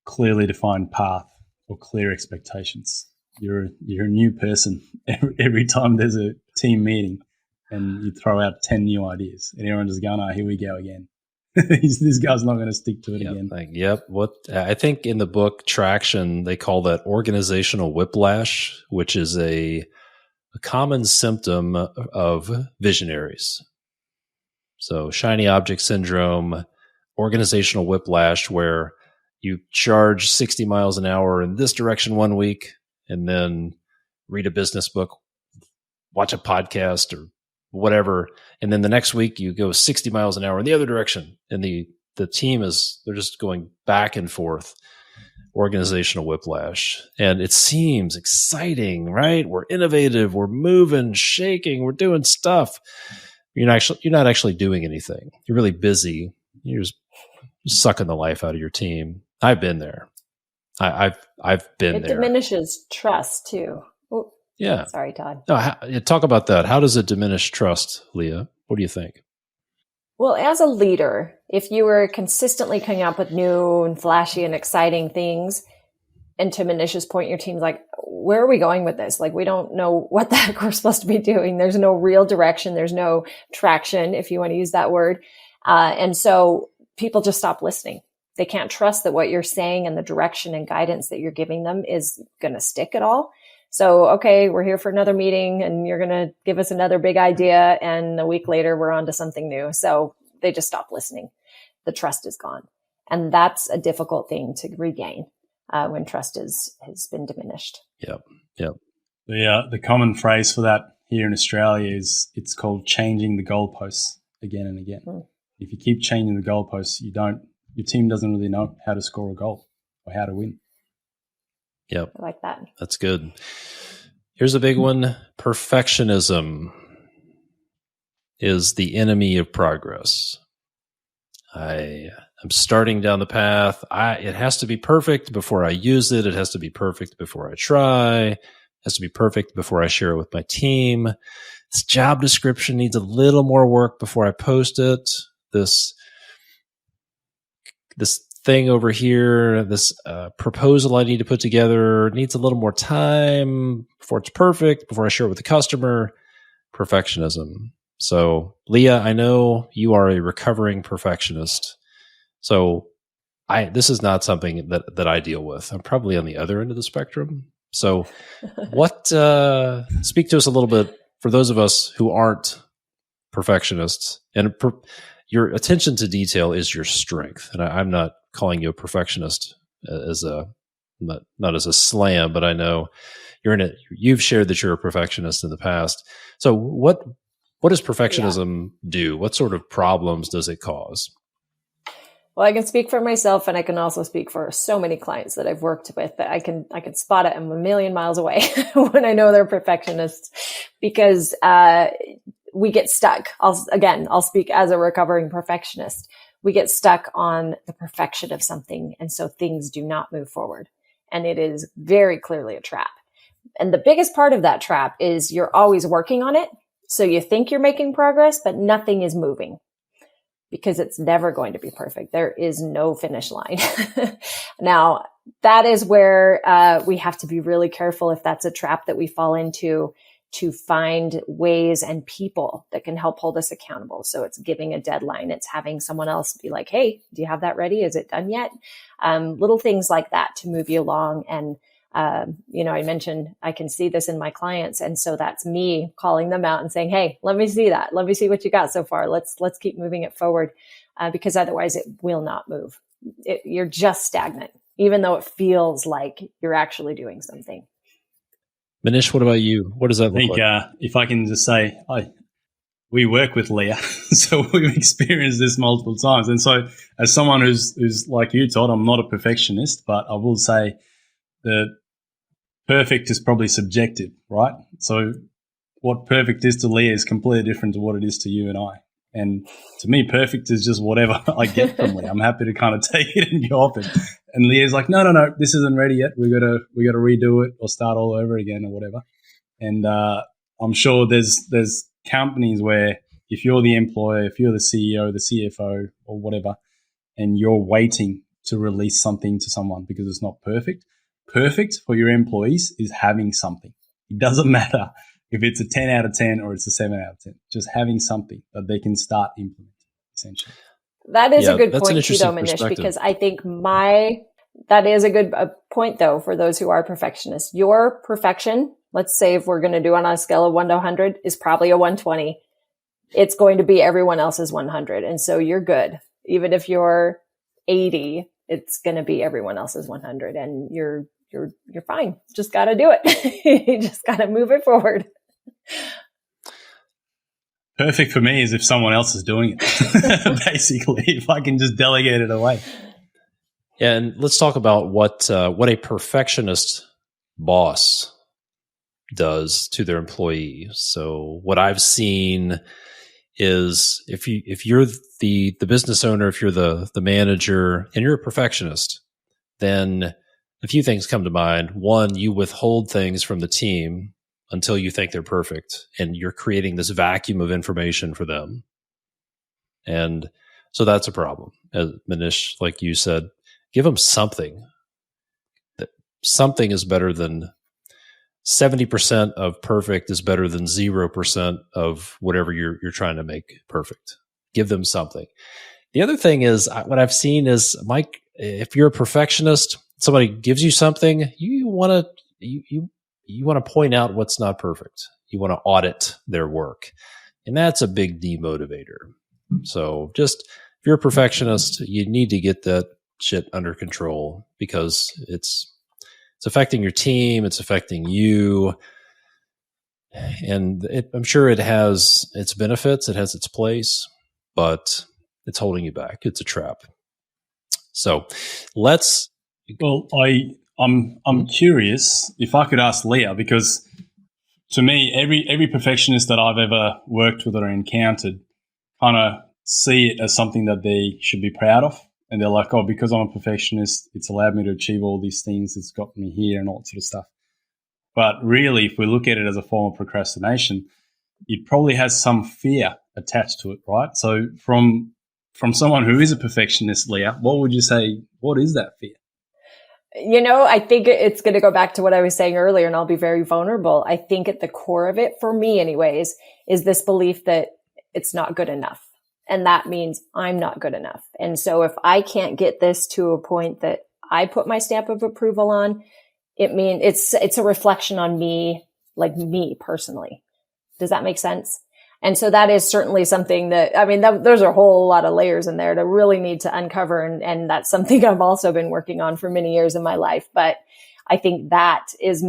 clearly defined path or clear expectations. You're a new person every time there's a team meeting, and you throw out 10 new ideas, and everyone's just going, "Oh, here we go again." This guy's not going to stick to it again. What I think in the book Traction, they call that organizational whiplash, which is a common symptom of visionaries. So shiny object syndrome, organizational whiplash, where you charge 60 miles an hour in this direction one week, and then read a business book, watch a podcast or whatever. And then the next week you go 60 miles an hour in the other direction, and the the team they're just going back and forth, organizational whiplash. And it seems exciting, right? We're innovative, we're moving, shaking, we're doing stuff. You're not actually doing anything. You're really busy. You're just sucking the life out of your team. I've been there. I've been there. It diminishes trust too. Oh, yeah. Sorry, Todd. No, talk about that. How does it diminish trust, Leyah? What do you think? Well, as a leader, if you were consistently coming up with new and flashy and exciting things, and to Monish's point, your team's like, where are we going with this? Like, we don't know what the heck we're supposed to be doing. There's no real direction. There's no traction, if you want to use that word. And so people just stop listening. They can't trust that what you're saying and the direction and guidance that you're giving them is going to stick at all. So, okay, we're here for another meeting and you're going to give us another big idea. And a week later, we're on to something new. So they just stop listening. The trust is gone. And that's a difficult thing to regain when trust has been diminished. Yep. The common phrase for that here in Australia is it's called changing the goalposts again and again. If you keep changing the goalposts, your team doesn't really know how to score a goal or how to win. Yep. I like that. That's good. Here's a big one. Perfectionism is the enemy of progress. I'm starting down the path. It has to be perfect before I use it. It has to be perfect before I try. It has to be perfect before I share it with my team. This job description needs a little more work before I post it. This thing over here, this proposal I need to put together needs a little more time before it's perfect, before I share it with the customer. Perfectionism. So, Leyah, I know you are a recovering perfectionist. So this is not something that I deal with. I'm probably on the other end of the spectrum. So speak to us a little bit for those of us who aren't perfectionists. And your attention to detail is your strength. And I'm not calling you a perfectionist as not as a slam, but I know you've shared that you're a perfectionist in the past. So what does perfectionism do? What sort of problems does it cause? Well, I can speak for myself, and I can also speak for so many clients that I've worked with that I can spot it. I'm a million miles away when I know they're perfectionists, because we get stuck. I'll speak as a recovering perfectionist. We get stuck on the perfection of something, and so things do not move forward. And it is very clearly a trap. And the biggest part of that trap is you're always working on it. So you think you're making progress, but nothing is moving, because it's never going to be perfect. There is no finish line. Now, that is where we have to be really careful if that's a trap that we fall into, to find ways and people that can help hold us accountable. So it's giving a deadline. It's having someone else be like, hey, do you have that ready? Is it done yet? Little things like that to move you along. And I mentioned I can see this in my clients. And so that's me calling them out and saying, hey, let me see that. Let me see what you got so far. Let's keep moving it forward, because otherwise it will not move. You're just stagnant, even though it feels like you're actually doing something. Monish, what about you? What does that look like? If I can just say, we work with Leyah, so we've experienced this multiple times. And so as someone who's like you, Todd, I'm not a perfectionist, but I will say that perfect is probably subjective, right? So what perfect is to Leyah is completely different to what it is to you and I. And to me, perfect is just whatever I get from Leyah. I'm happy to kind of take it and go off it. And Leah's like, no, this isn't ready yet. We gotta redo it or start all over again or whatever. And I'm sure there's companies where if you're the employer, if you're the CEO, the CFO or whatever, and you're waiting to release something to someone because it's not perfect. Perfect for your employees is having something. It doesn't matter if it's a 10 out of 10 or it's a 7 out of 10. Just having something that they can start implementing, essentially. That is a good point too, though, Monish, because I think that is a good point, though, for those who are perfectionists. Your perfection, let's say if we're going to do on a scale of 1 to 100, is probably a 120. It's going to be everyone else's 100. And so you're good. Even if you're 80, it's going to be everyone else's 100. And you're fine. Just got to do it. You just got to move it forward. perfect for me is if someone else is doing it, basically, if I can just delegate it away. And let's talk about what a perfectionist boss does to their employee. So what I've seen is if you're the business owner, if you're the manager, and you're a perfectionist, then a few things come to mind. One, you withhold things from the team until you think they're perfect, and you're creating this vacuum of information for them. And so that's a problem. As Monish, like you said, give them something. That something is better than 70% of perfect is better than 0% of whatever you're trying to make perfect. Give them something. The other thing is what I've seen is, Mike, if you're a perfectionist, somebody gives you something, you want to point out what's not perfect. You want to audit their work, and that's a big demotivator. So just if you're a perfectionist, you need to get that shit under control, because it's affecting your team, it's affecting you, and I'm sure it has its benefits, it has its place, but it's holding you back. It's a trap. So let's. Well, I'm curious if I could ask Leyah, because to me, every perfectionist that I've ever worked with or encountered kind of see it as something that they should be proud of. And they're like, oh, because I'm a perfectionist, it's allowed me to achieve all these things. It's got me here and all that sort of stuff. But really, if we look at it as a form of procrastination, it probably has some fear attached to it, right? So from someone who is a perfectionist, Leyah, what would you say, what is that fear? I think it's going to go back to what I was saying earlier, and I'll be very vulnerable. I think at the core of it, for me anyways, is this belief that it's not good enough. And that means I'm not good enough. And so if I can't get this to a point that I put my stamp of approval on, it means it's a reflection on me, like me personally. Does that make sense? And so that is certainly something that, there's a whole lot of layers in there to really need to uncover. And that's something I've also been working on for many years in my life. But I think that is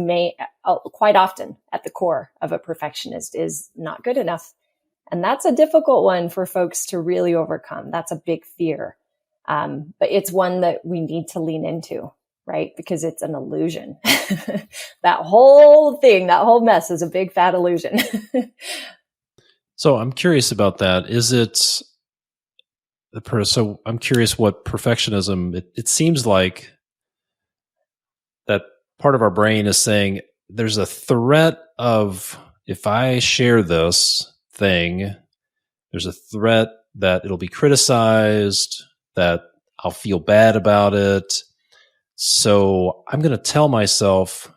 quite often at the core of a perfectionist is not good enough. And that's a difficult one for folks to really overcome. That's a big fear. But it's one that we need to lean into, right? Because it's an illusion. That whole thing, that whole mess is a big fat illusion. So I'm curious about that. So I'm curious what perfectionism, it seems like that part of our brain is saying there's a threat of, if I share this thing, there's a threat that it'll be criticized, that I'll feel bad about it. So I'm going to tell myself,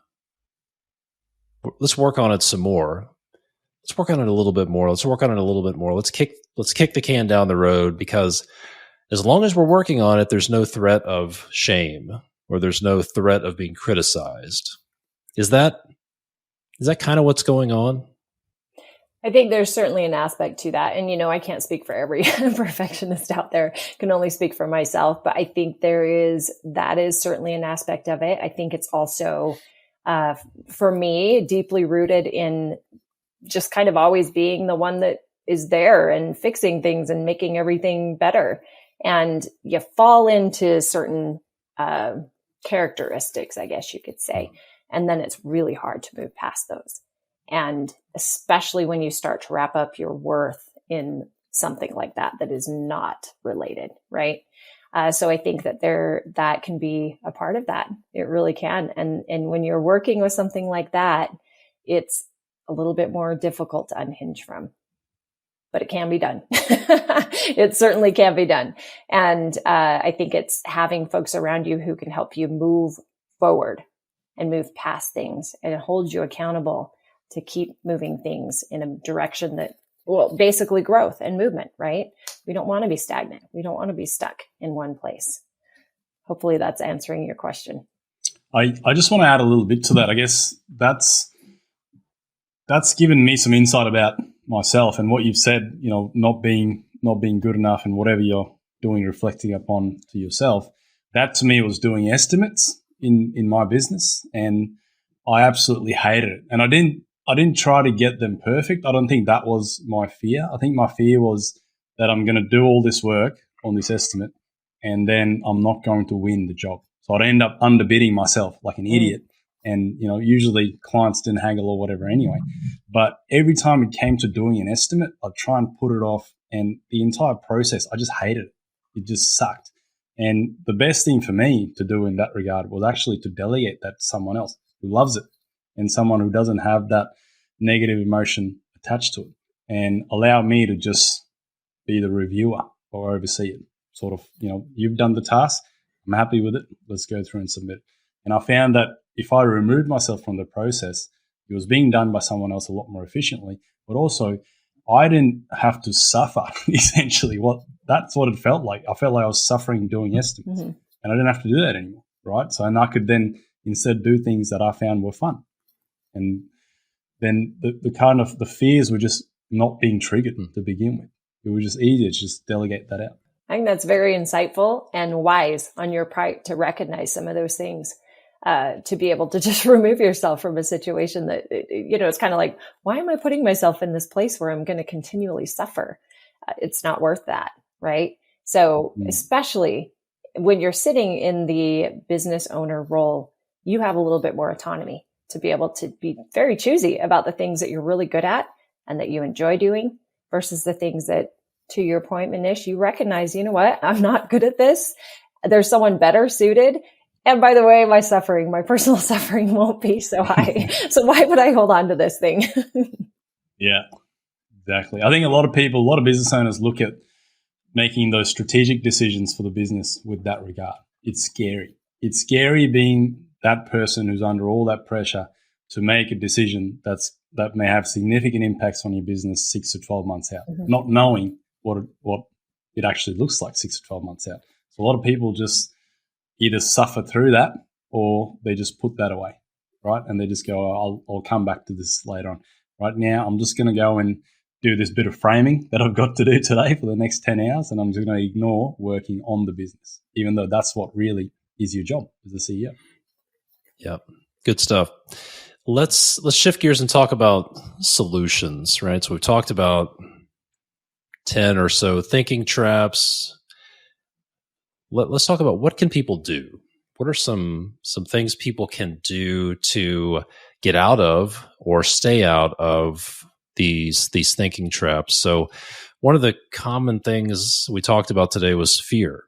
let's work on it some more. Let's work on it a little bit more. Let's work on it a little bit more. Let's kick the can down the road, because as long as we're working on it, there's no threat of shame, or there's no threat of being criticized. Is that kind of what's going on? I think there's certainly an aspect to that. And, I can't speak for every perfectionist out there. I can only speak for myself. But I think that is certainly an aspect of it. I think it's also, for me, deeply rooted in just kind of always being the one that is there and fixing things and making everything better. And you fall into certain characteristics, I guess you could say. And then it's really hard to move past those. And especially when you start to wrap up your worth in something like that is not related, right? So I think that can be a part of that. It really can. And when you're working with something like that, it's a little bit more difficult to unhinge from, but it can be done. It certainly can be done. And I think it's having folks around you who can help you move forward and move past things and hold you accountable to keep moving things in a direction that, basically growth and movement, right? We don't want to be stagnant. We don't want to be stuck in one place. Hopefully that's answering your question. I just want to add a little bit to that. I guess that's given me some insight about myself and what you've said, not being good enough and whatever you're doing, reflecting upon to yourself. That to me was doing estimates in my business, and I absolutely hated it. And I didn't I didn't try to get them perfect. I don't think that was my fear. I think my fear was that I'm going to do all this work on this estimate and then I'm not going to win the job. So I'd end up underbidding myself like an idiot. And, usually clients didn't haggle or whatever anyway. But every time it came to doing an estimate, I'd try and put it off. And the entire process, I just hated it. It just sucked. And the best thing for me to do in that regard was actually to delegate that to someone else who loves it and someone who doesn't have that negative emotion attached to it, and allow me to just be the reviewer or oversee it. Sort of, you've done the task. I'm happy with it. Let's go through and submit. And I found that if I removed myself from the process, it was being done by someone else a lot more efficiently, but also I didn't have to suffer essentially. That's what it felt like. I felt like I was suffering doing estimates, and I didn't have to do that anymore, right? So, and I could then instead do things that I found were fun. And then the kind of the fears were just not being triggered to begin with. It was just easier to just delegate that out. I think that's very insightful and wise on your part to recognize some of those things, to be able to just remove yourself from a situation that, it's kind of like, why am I putting myself in this place where I'm going to continually suffer? It's not worth that, right? So especially when you're sitting in the business owner role, you have a little bit more autonomy to be able to be very choosy about the things that you're really good at and that you enjoy doing versus the things that, to your point, Monish, you recognize, you know what, I'm not good at this. There's someone better suited. And by the way, my personal suffering won't be so high. So why would I hold on to this thing? Yeah, exactly. I think a lot of business owners look at making those strategic decisions for the business with that regard. It's scary. It's scary being that person who's under all that pressure to make a decision that may have significant impacts on your business 6 to 12 months out, not knowing what it actually looks like 6 to 12 months out. So a lot of people just either suffer through that or they just put that away, right? And they just go, I'll come back to this later on. Right now, I'm just going to go and do this bit of framing that I've got to do today for the next 10 hours, and I'm just going to ignore working on the business, even though that's what really is your job as a CEO. Yeah, good stuff. Let's shift gears and talk about solutions, right? So we've talked about 10 or so thinking traps. Let's talk about what can people do? What are some things people can do to get out of or stay out of these thinking traps? So one of the common things we talked about today was fear,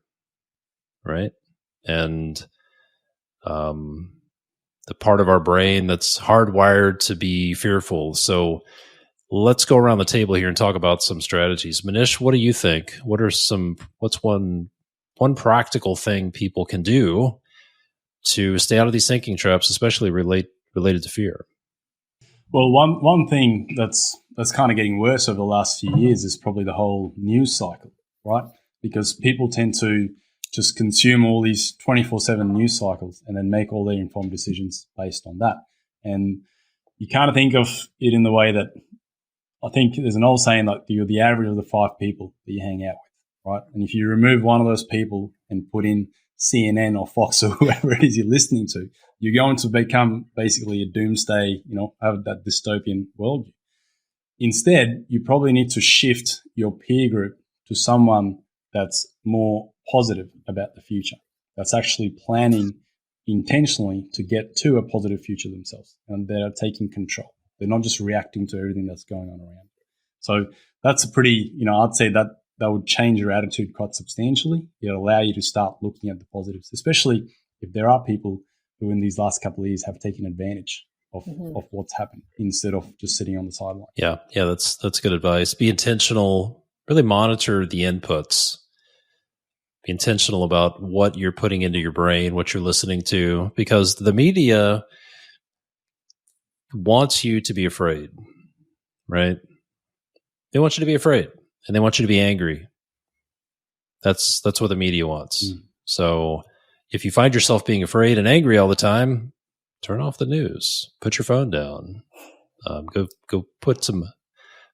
right? And the part of our brain that's hardwired to be fearful. So let's go around the table here and talk about some strategies. Monish, what do you think? What's one practical thing people can do to stay out of these thinking traps, especially related to fear? Well, one thing that's kind of getting worse over the last few years is probably the whole news cycle, right? Because people tend to just consume all these 24/7 news cycles and then make all their informed decisions based on that. And you kind of think of it in the way that I think there's an old saying like you're the average of the 5 people that you hang out with, right? And if you remove one of those people and put in CNN or Fox or whoever it is you're listening to, you're going to become basically a doomsday, have that dystopian worldview. Instead, you probably need to shift your peer group to someone that's more positive about the future, that's actually planning intentionally to get to a positive future themselves, and they're taking control. They're not just reacting to everything that's going on around. So that's a pretty, I'd say that would change your attitude quite substantially. It'll allow you to start looking at the positives, especially if there are people who in these last couple of years have taken advantage of what's happened instead of just sitting on the sideline. Yeah, that's good advice. Be intentional, really monitor the inputs. Be intentional about what you're putting into your brain, what you're listening to, because the media wants you to be afraid, right? They want you to be afraid and they want you to be angry. That's what the media wants. So if you find yourself being afraid and angry all the time, turn off the news, put your phone down, go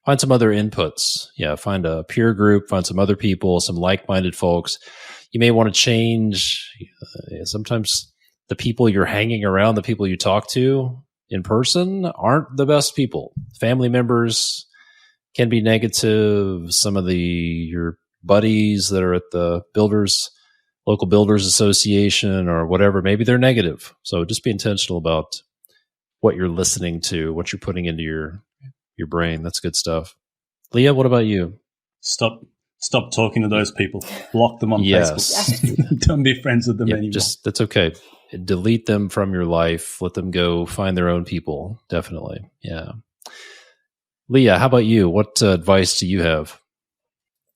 find some other inputs. Yeah. Find a peer group, find some other people, some like-minded folks. You may want to change. Sometimes the people you're hanging around, the people you talk to, in person aren't the best people. Family members can be negative. Some of your buddies that are at the local builders association or whatever, maybe they're negative. So just be intentional about what you're listening to, what you're putting into your brain. That's good stuff. Leyah, what about you? Stop talking to those people. Block them on Facebook. Don't be friends with them anymore. That's okay. Delete them from your life. Let them go find their own people. Definitely. Yeah. Leyah, how about you? What advice do you have?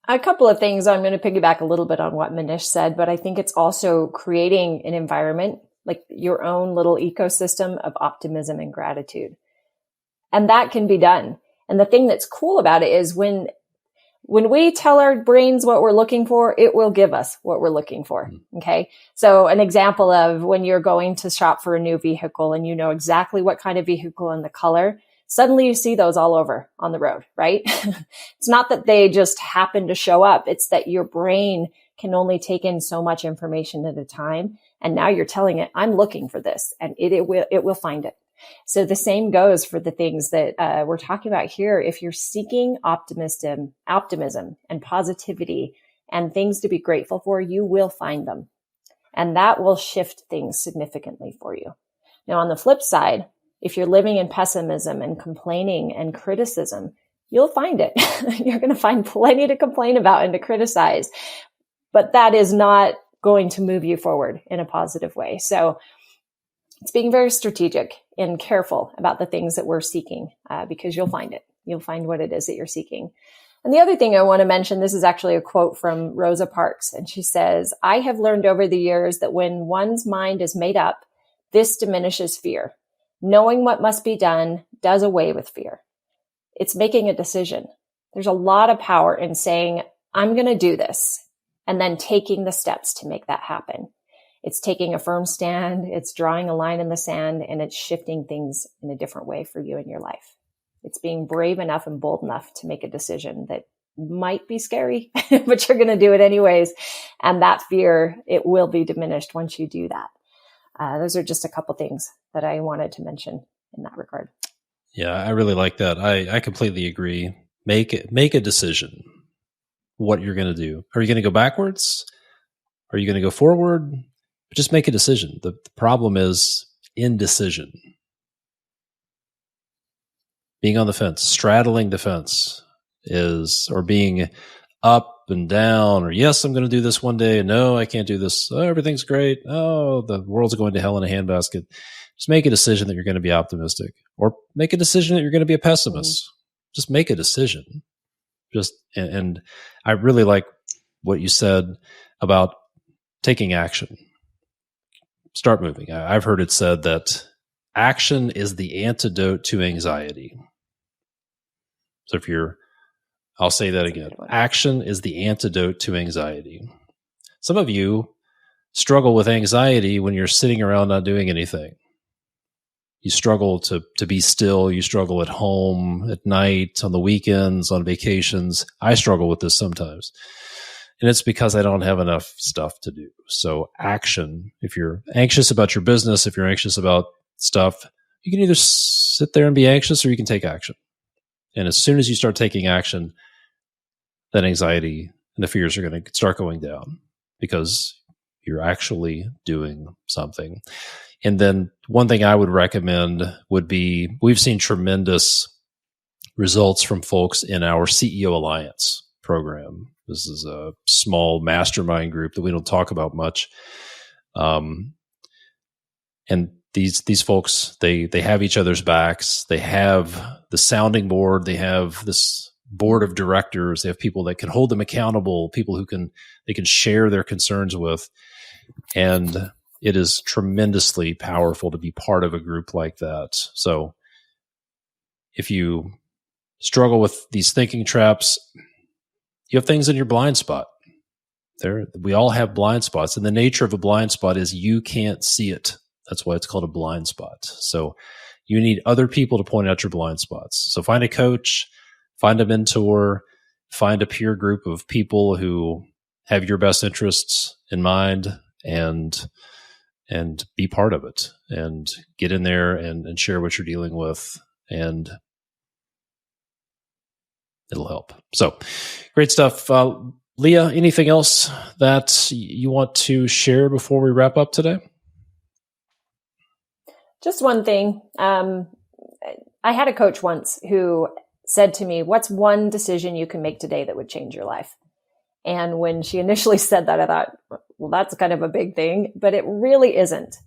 A couple of things. I'm going to piggyback a little bit on what Monish said, but I think it's also creating an environment, like your own little ecosystem of optimism and gratitude. And that can be done. And the thing that's cool about it is when we tell our brains what we're looking for, it will give us what we're looking for. Okay. So an example of when you're going to shop for a new vehicle and you know exactly what kind of vehicle and the color, suddenly you see those all over on the road, right? It's not that they just happen to show up. It's that your brain can only take in so much information at a time. And now you're telling it, I'm looking for this, and it will find it. So the same goes for the things that we're talking about here. If you're seeking optimism and positivity and things to be grateful for, you will find them. And that will shift things significantly for you. Now, on the flip side, if you're living in pessimism and complaining and criticism, you'll find it. You're going to find plenty to complain about and to criticize, but that is not going to move you forward in a positive way. So it's being very strategic and careful about the things that we're seeking, because you'll find it. You'll find what it is that you're seeking. And the other thing I want to mention, this is actually a quote from Rosa Parks, and she says, I have learned over the years that when one's mind is made up, this diminishes fear. Knowing what must be done does away with fear. It's making a decision. There's a lot of power in saying, I'm going to do this, and then taking the steps to make that happen. It's taking a firm stand, it's drawing a line in the sand, and it's shifting things in a different way for you in your life. It's being brave enough and bold enough to make a decision that might be scary, but you're going to do it anyways. And that fear, it will be diminished once you do that. Those are just a couple things that I wanted to mention in that regard. Yeah, I really like that. I completely agree. Make a decision what you're going to do. Are you going to go backwards? Are you going to go forward? Just make a decision. The problem is indecision. Being on the fence, straddling the fence or being up and down, or yes, I'm going to do this one day. No, I can't do this. Oh, everything's great. Oh, the world's going to hell in a handbasket. Just make a decision that you're going to be optimistic, or make a decision that you're going to be a pessimist. Just make a decision. And I really like what you said about taking action. Start moving. I've heard it said that action is the antidote to anxiety. So I'll say that again. Action is the antidote to anxiety. Some of you struggle with anxiety when you're sitting around not doing anything. You struggle to be still. You struggle at home, at night, on the weekends, on vacations. I struggle with this sometimes. And it's because I don't have enough stuff to do. So action, if you're anxious about your business, if you're anxious about stuff, you can either sit there and be anxious or you can take action. And as soon as you start taking action, that anxiety and the fears are going to start going down because you're actually doing something. And then one thing I would recommend would be, we've seen tremendous results from folks in our CEO Alliance program. This is a small mastermind group that we don't talk about much. And these folks, they have each other's backs. They have the sounding board. They have this board of directors. They have people that can hold them accountable, people who they can share their concerns with. And it is tremendously powerful to be part of a group like that. So if you struggle with these thinking traps, you have things in your blind spot. We all have blind spots. And the nature of a blind spot is you can't see it. That's why it's called a blind spot. So you need other people to point out your blind spots. So find a coach, find a mentor, find a peer group of people who have your best interests in mind, and and be part of it and get in there and share what you're dealing with, and it'll help. So great stuff. Leyah, anything else that you want to share before we wrap up today? Just one thing. I had a coach once who said to me, what's one decision you can make today that would change your life? And when she initially said that, I thought, well, that's kind of a big thing, but it really isn't.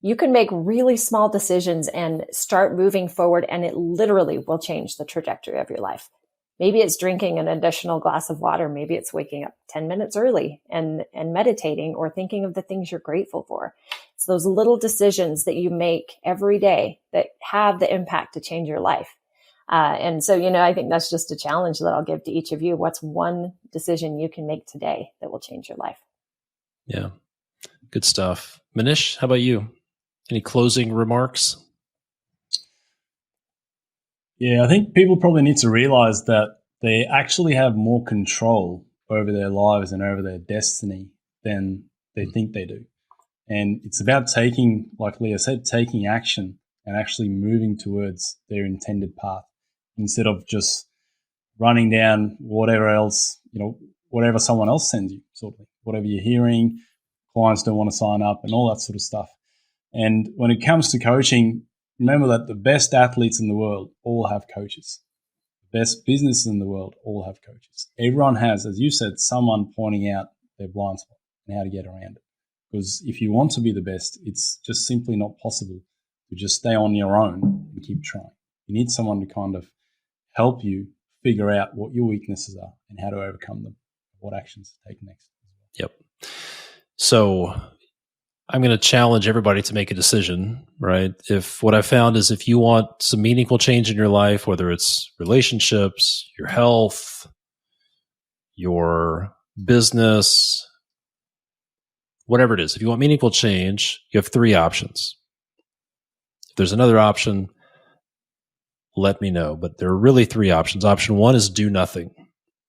You can make really small decisions and start moving forward, and it literally will change the trajectory of your life. Maybe it's drinking an additional glass of water. Maybe it's waking up 10 minutes early and meditating or thinking of the things you're grateful for. It's those little decisions that you make every day that have the impact to change your life. And so, I think that's just a challenge that I'll give to each of you. What's one decision you can make today that will change your life? Yeah, good stuff. Monish, how about you? Any closing remarks? Yeah, I think people probably need to realize that they actually have more control over their lives and over their destiny than they think they do. And it's about taking, like Leyah said, taking action and actually moving towards their intended path instead of just running down whatever else, whatever someone else sends you, sort of whatever you're hearing, clients don't want to sign up and all that sort of stuff. And when it comes to coaching, remember that the best athletes in the world all have coaches. The best businesses in the world all have coaches. Everyone has, as you said, someone pointing out their blind spot and how to get around it. Because if you want to be the best, it's just simply not possible to just stay on your own and keep trying. You need someone to kind of help you figure out what your weaknesses are and how to overcome them, what actions to take next. Yep. So I'm going to challenge everybody to make a decision, right? If what I found is if you want some meaningful change in your life, whether it's relationships, your health, your business, whatever it is, if you want meaningful change, you have 3 options. If there's another option, let me know. But there are really 3 options. Option 1 is do nothing.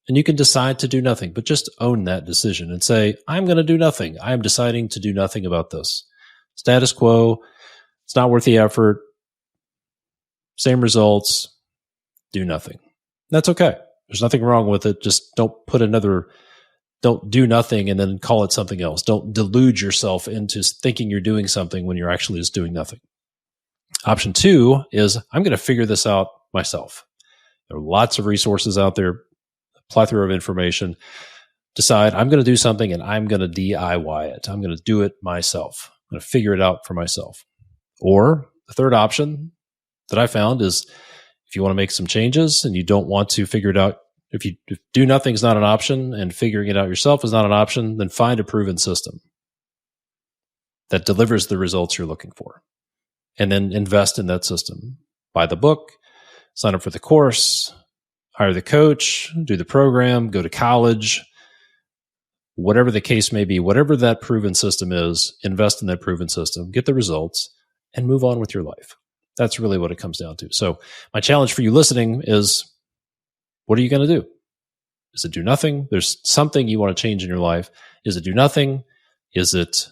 And you can decide to do nothing, but just own that decision and say, I'm going to do nothing. I am deciding to do nothing about this. Status quo, it's not worth the effort. Same results, do nothing. That's okay. There's nothing wrong with it. Just don't do nothing and then call it something else. Don't delude yourself into thinking you're doing something when you're actually just doing nothing. Option 2 is I'm going to figure this out myself. There are lots of resources out there, plethora of information. Decide I'm going to do something and I'm going to DIY it. I'm going to do it myself. I'm going to figure it out for myself. Or the third option that I found is if you want to make some changes and you don't want to figure it out, if do nothing is not an option and figuring it out yourself is not an option, then find a proven system that delivers the results you're looking for. And then invest in that system. Buy the book, sign up for the course, hire the coach, do the program, go to college, whatever the case may be, whatever that proven system is, invest in that proven system, get the results, and move on with your life. That's really what it comes down to. So my challenge for you listening is, what are you going to do? Is it do nothing? There's something you want to change in your life. Is it do nothing? Is it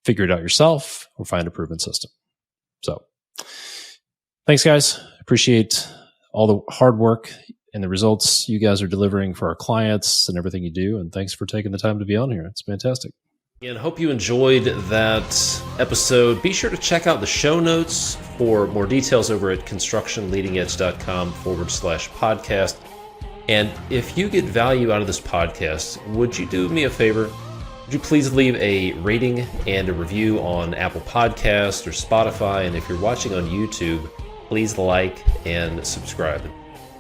figure it out yourself or find a proven system? So thanks, guys. Appreciate all the hard work and the results you guys are delivering for our clients and everything you do. And thanks for taking the time to be on here. It's fantastic. And hope you enjoyed that episode. Be sure to check out the show notes for more details over at constructionleadingedge.com/podcast. And if you get value out of this podcast, would you do me a favor? Would you please leave a rating and a review on Apple Podcasts or Spotify? And if you're watching on YouTube, please like and subscribe.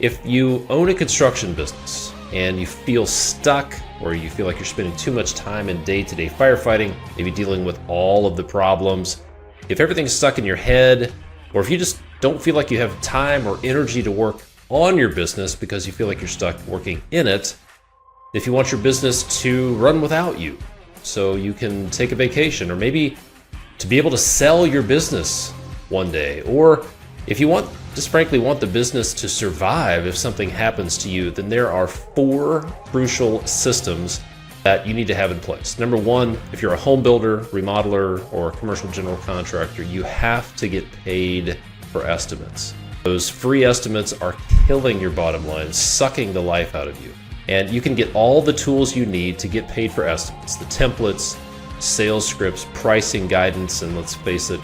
If you own a construction business and you feel stuck or you feel like you're spending too much time in day-to-day firefighting, maybe dealing with all of the problems, if everything's stuck in your head, or if you just don't feel like you have time or energy to work on your business because you feel like you're stuck working in it, if you want your business to run without you so you can take a vacation, or maybe to be able to sell your business one day, or if you just frankly want the business to survive if something happens to you, then there are 4 crucial systems that you need to have in place. Number one, if you're a home builder, remodeler, or commercial general contractor, you have to get paid for estimates. Those free estimates are killing your bottom line, sucking the life out of you. And you can get all the tools you need to get paid for estimates, the templates, sales scripts, pricing guidance, and let's face it,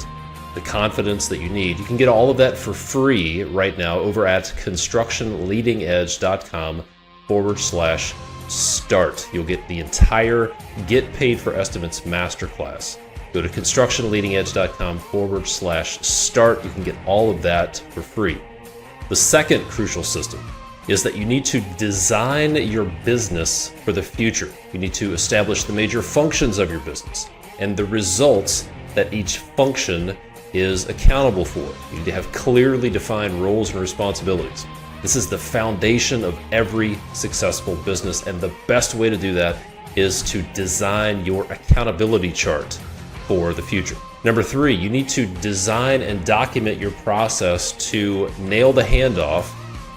the confidence that you need. You can get all of that for free right now over at constructionleadingedge.com/start. You'll get the entire Get Paid for Estimates masterclass. Go to constructionleadingedge.com/start. You can get all of that for free. The second crucial system is that you need to design your business for the future. You need to establish the major functions of your business and the results that each function is accountable for. You need to have clearly defined roles and responsibilities. This is the foundation of every successful business, and the best way to do that is to design your accountability chart for the future. Number three, you need to design and document your process to nail the handoff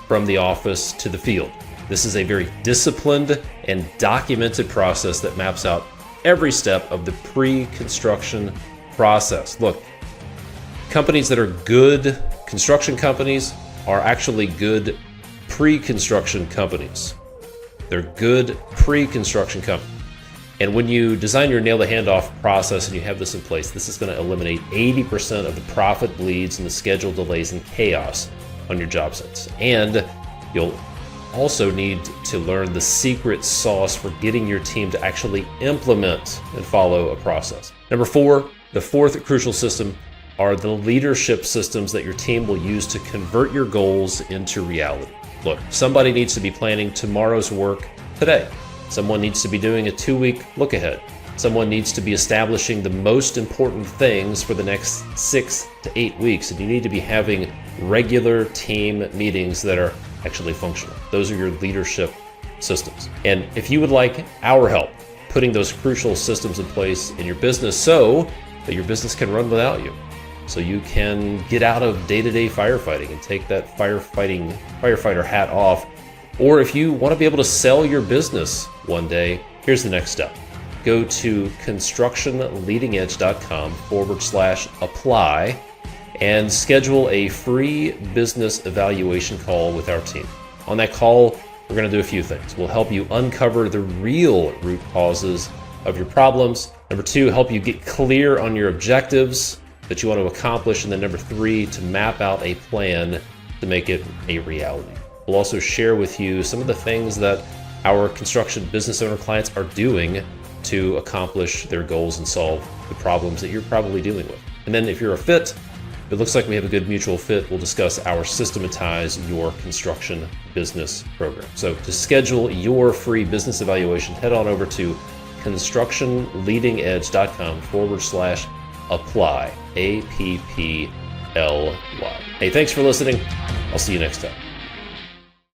from the office to the field. This is a very disciplined and documented process that maps out every step of the pre-construction process. Look, companies that are good construction companies are actually good pre-construction companies. They're good pre-construction companies. And when you design your nail the handoff process and you have this in place, this is going to eliminate 80% of the profit bleeds and the schedule delays and chaos on your job sites. And you'll also need to learn the secret sauce for getting your team to actually implement and follow a process. Number four, the fourth crucial system are the leadership systems that your team will use to convert your goals into reality. Look, somebody needs to be planning tomorrow's work today. Someone needs to be doing a 2-week look ahead. Someone needs to be establishing the most important things for the next 6 to 8 weeks. And you need to be having regular team meetings that are actually functional. Those are your leadership systems. And if you would like our help putting those crucial systems in place in your business so that your business can run without you, so you can get out of day-to-day firefighting and take that firefighter hat off, or if you want to be able to sell your business one day, here's the next step. Go to constructionleadingedge.com/apply and schedule a free business evaluation call with our team. On that call, we're going to do a few things. We'll help you uncover the real root causes of your problems. Number two, help you get clear on your objectives that you want to accomplish. And then number three, to map out a plan to make it a reality. We'll also share with you some of the things that our construction business owner clients are doing to accomplish their goals and solve the problems that you're probably dealing with. And then if you're a fit, if it looks like we have a good mutual fit, we'll discuss our Systematize Your Construction Business program. So to schedule your free business evaluation, head on over to constructionleadingedge.com/apply, APPLY. Hey, thanks for listening. I'll see you next time.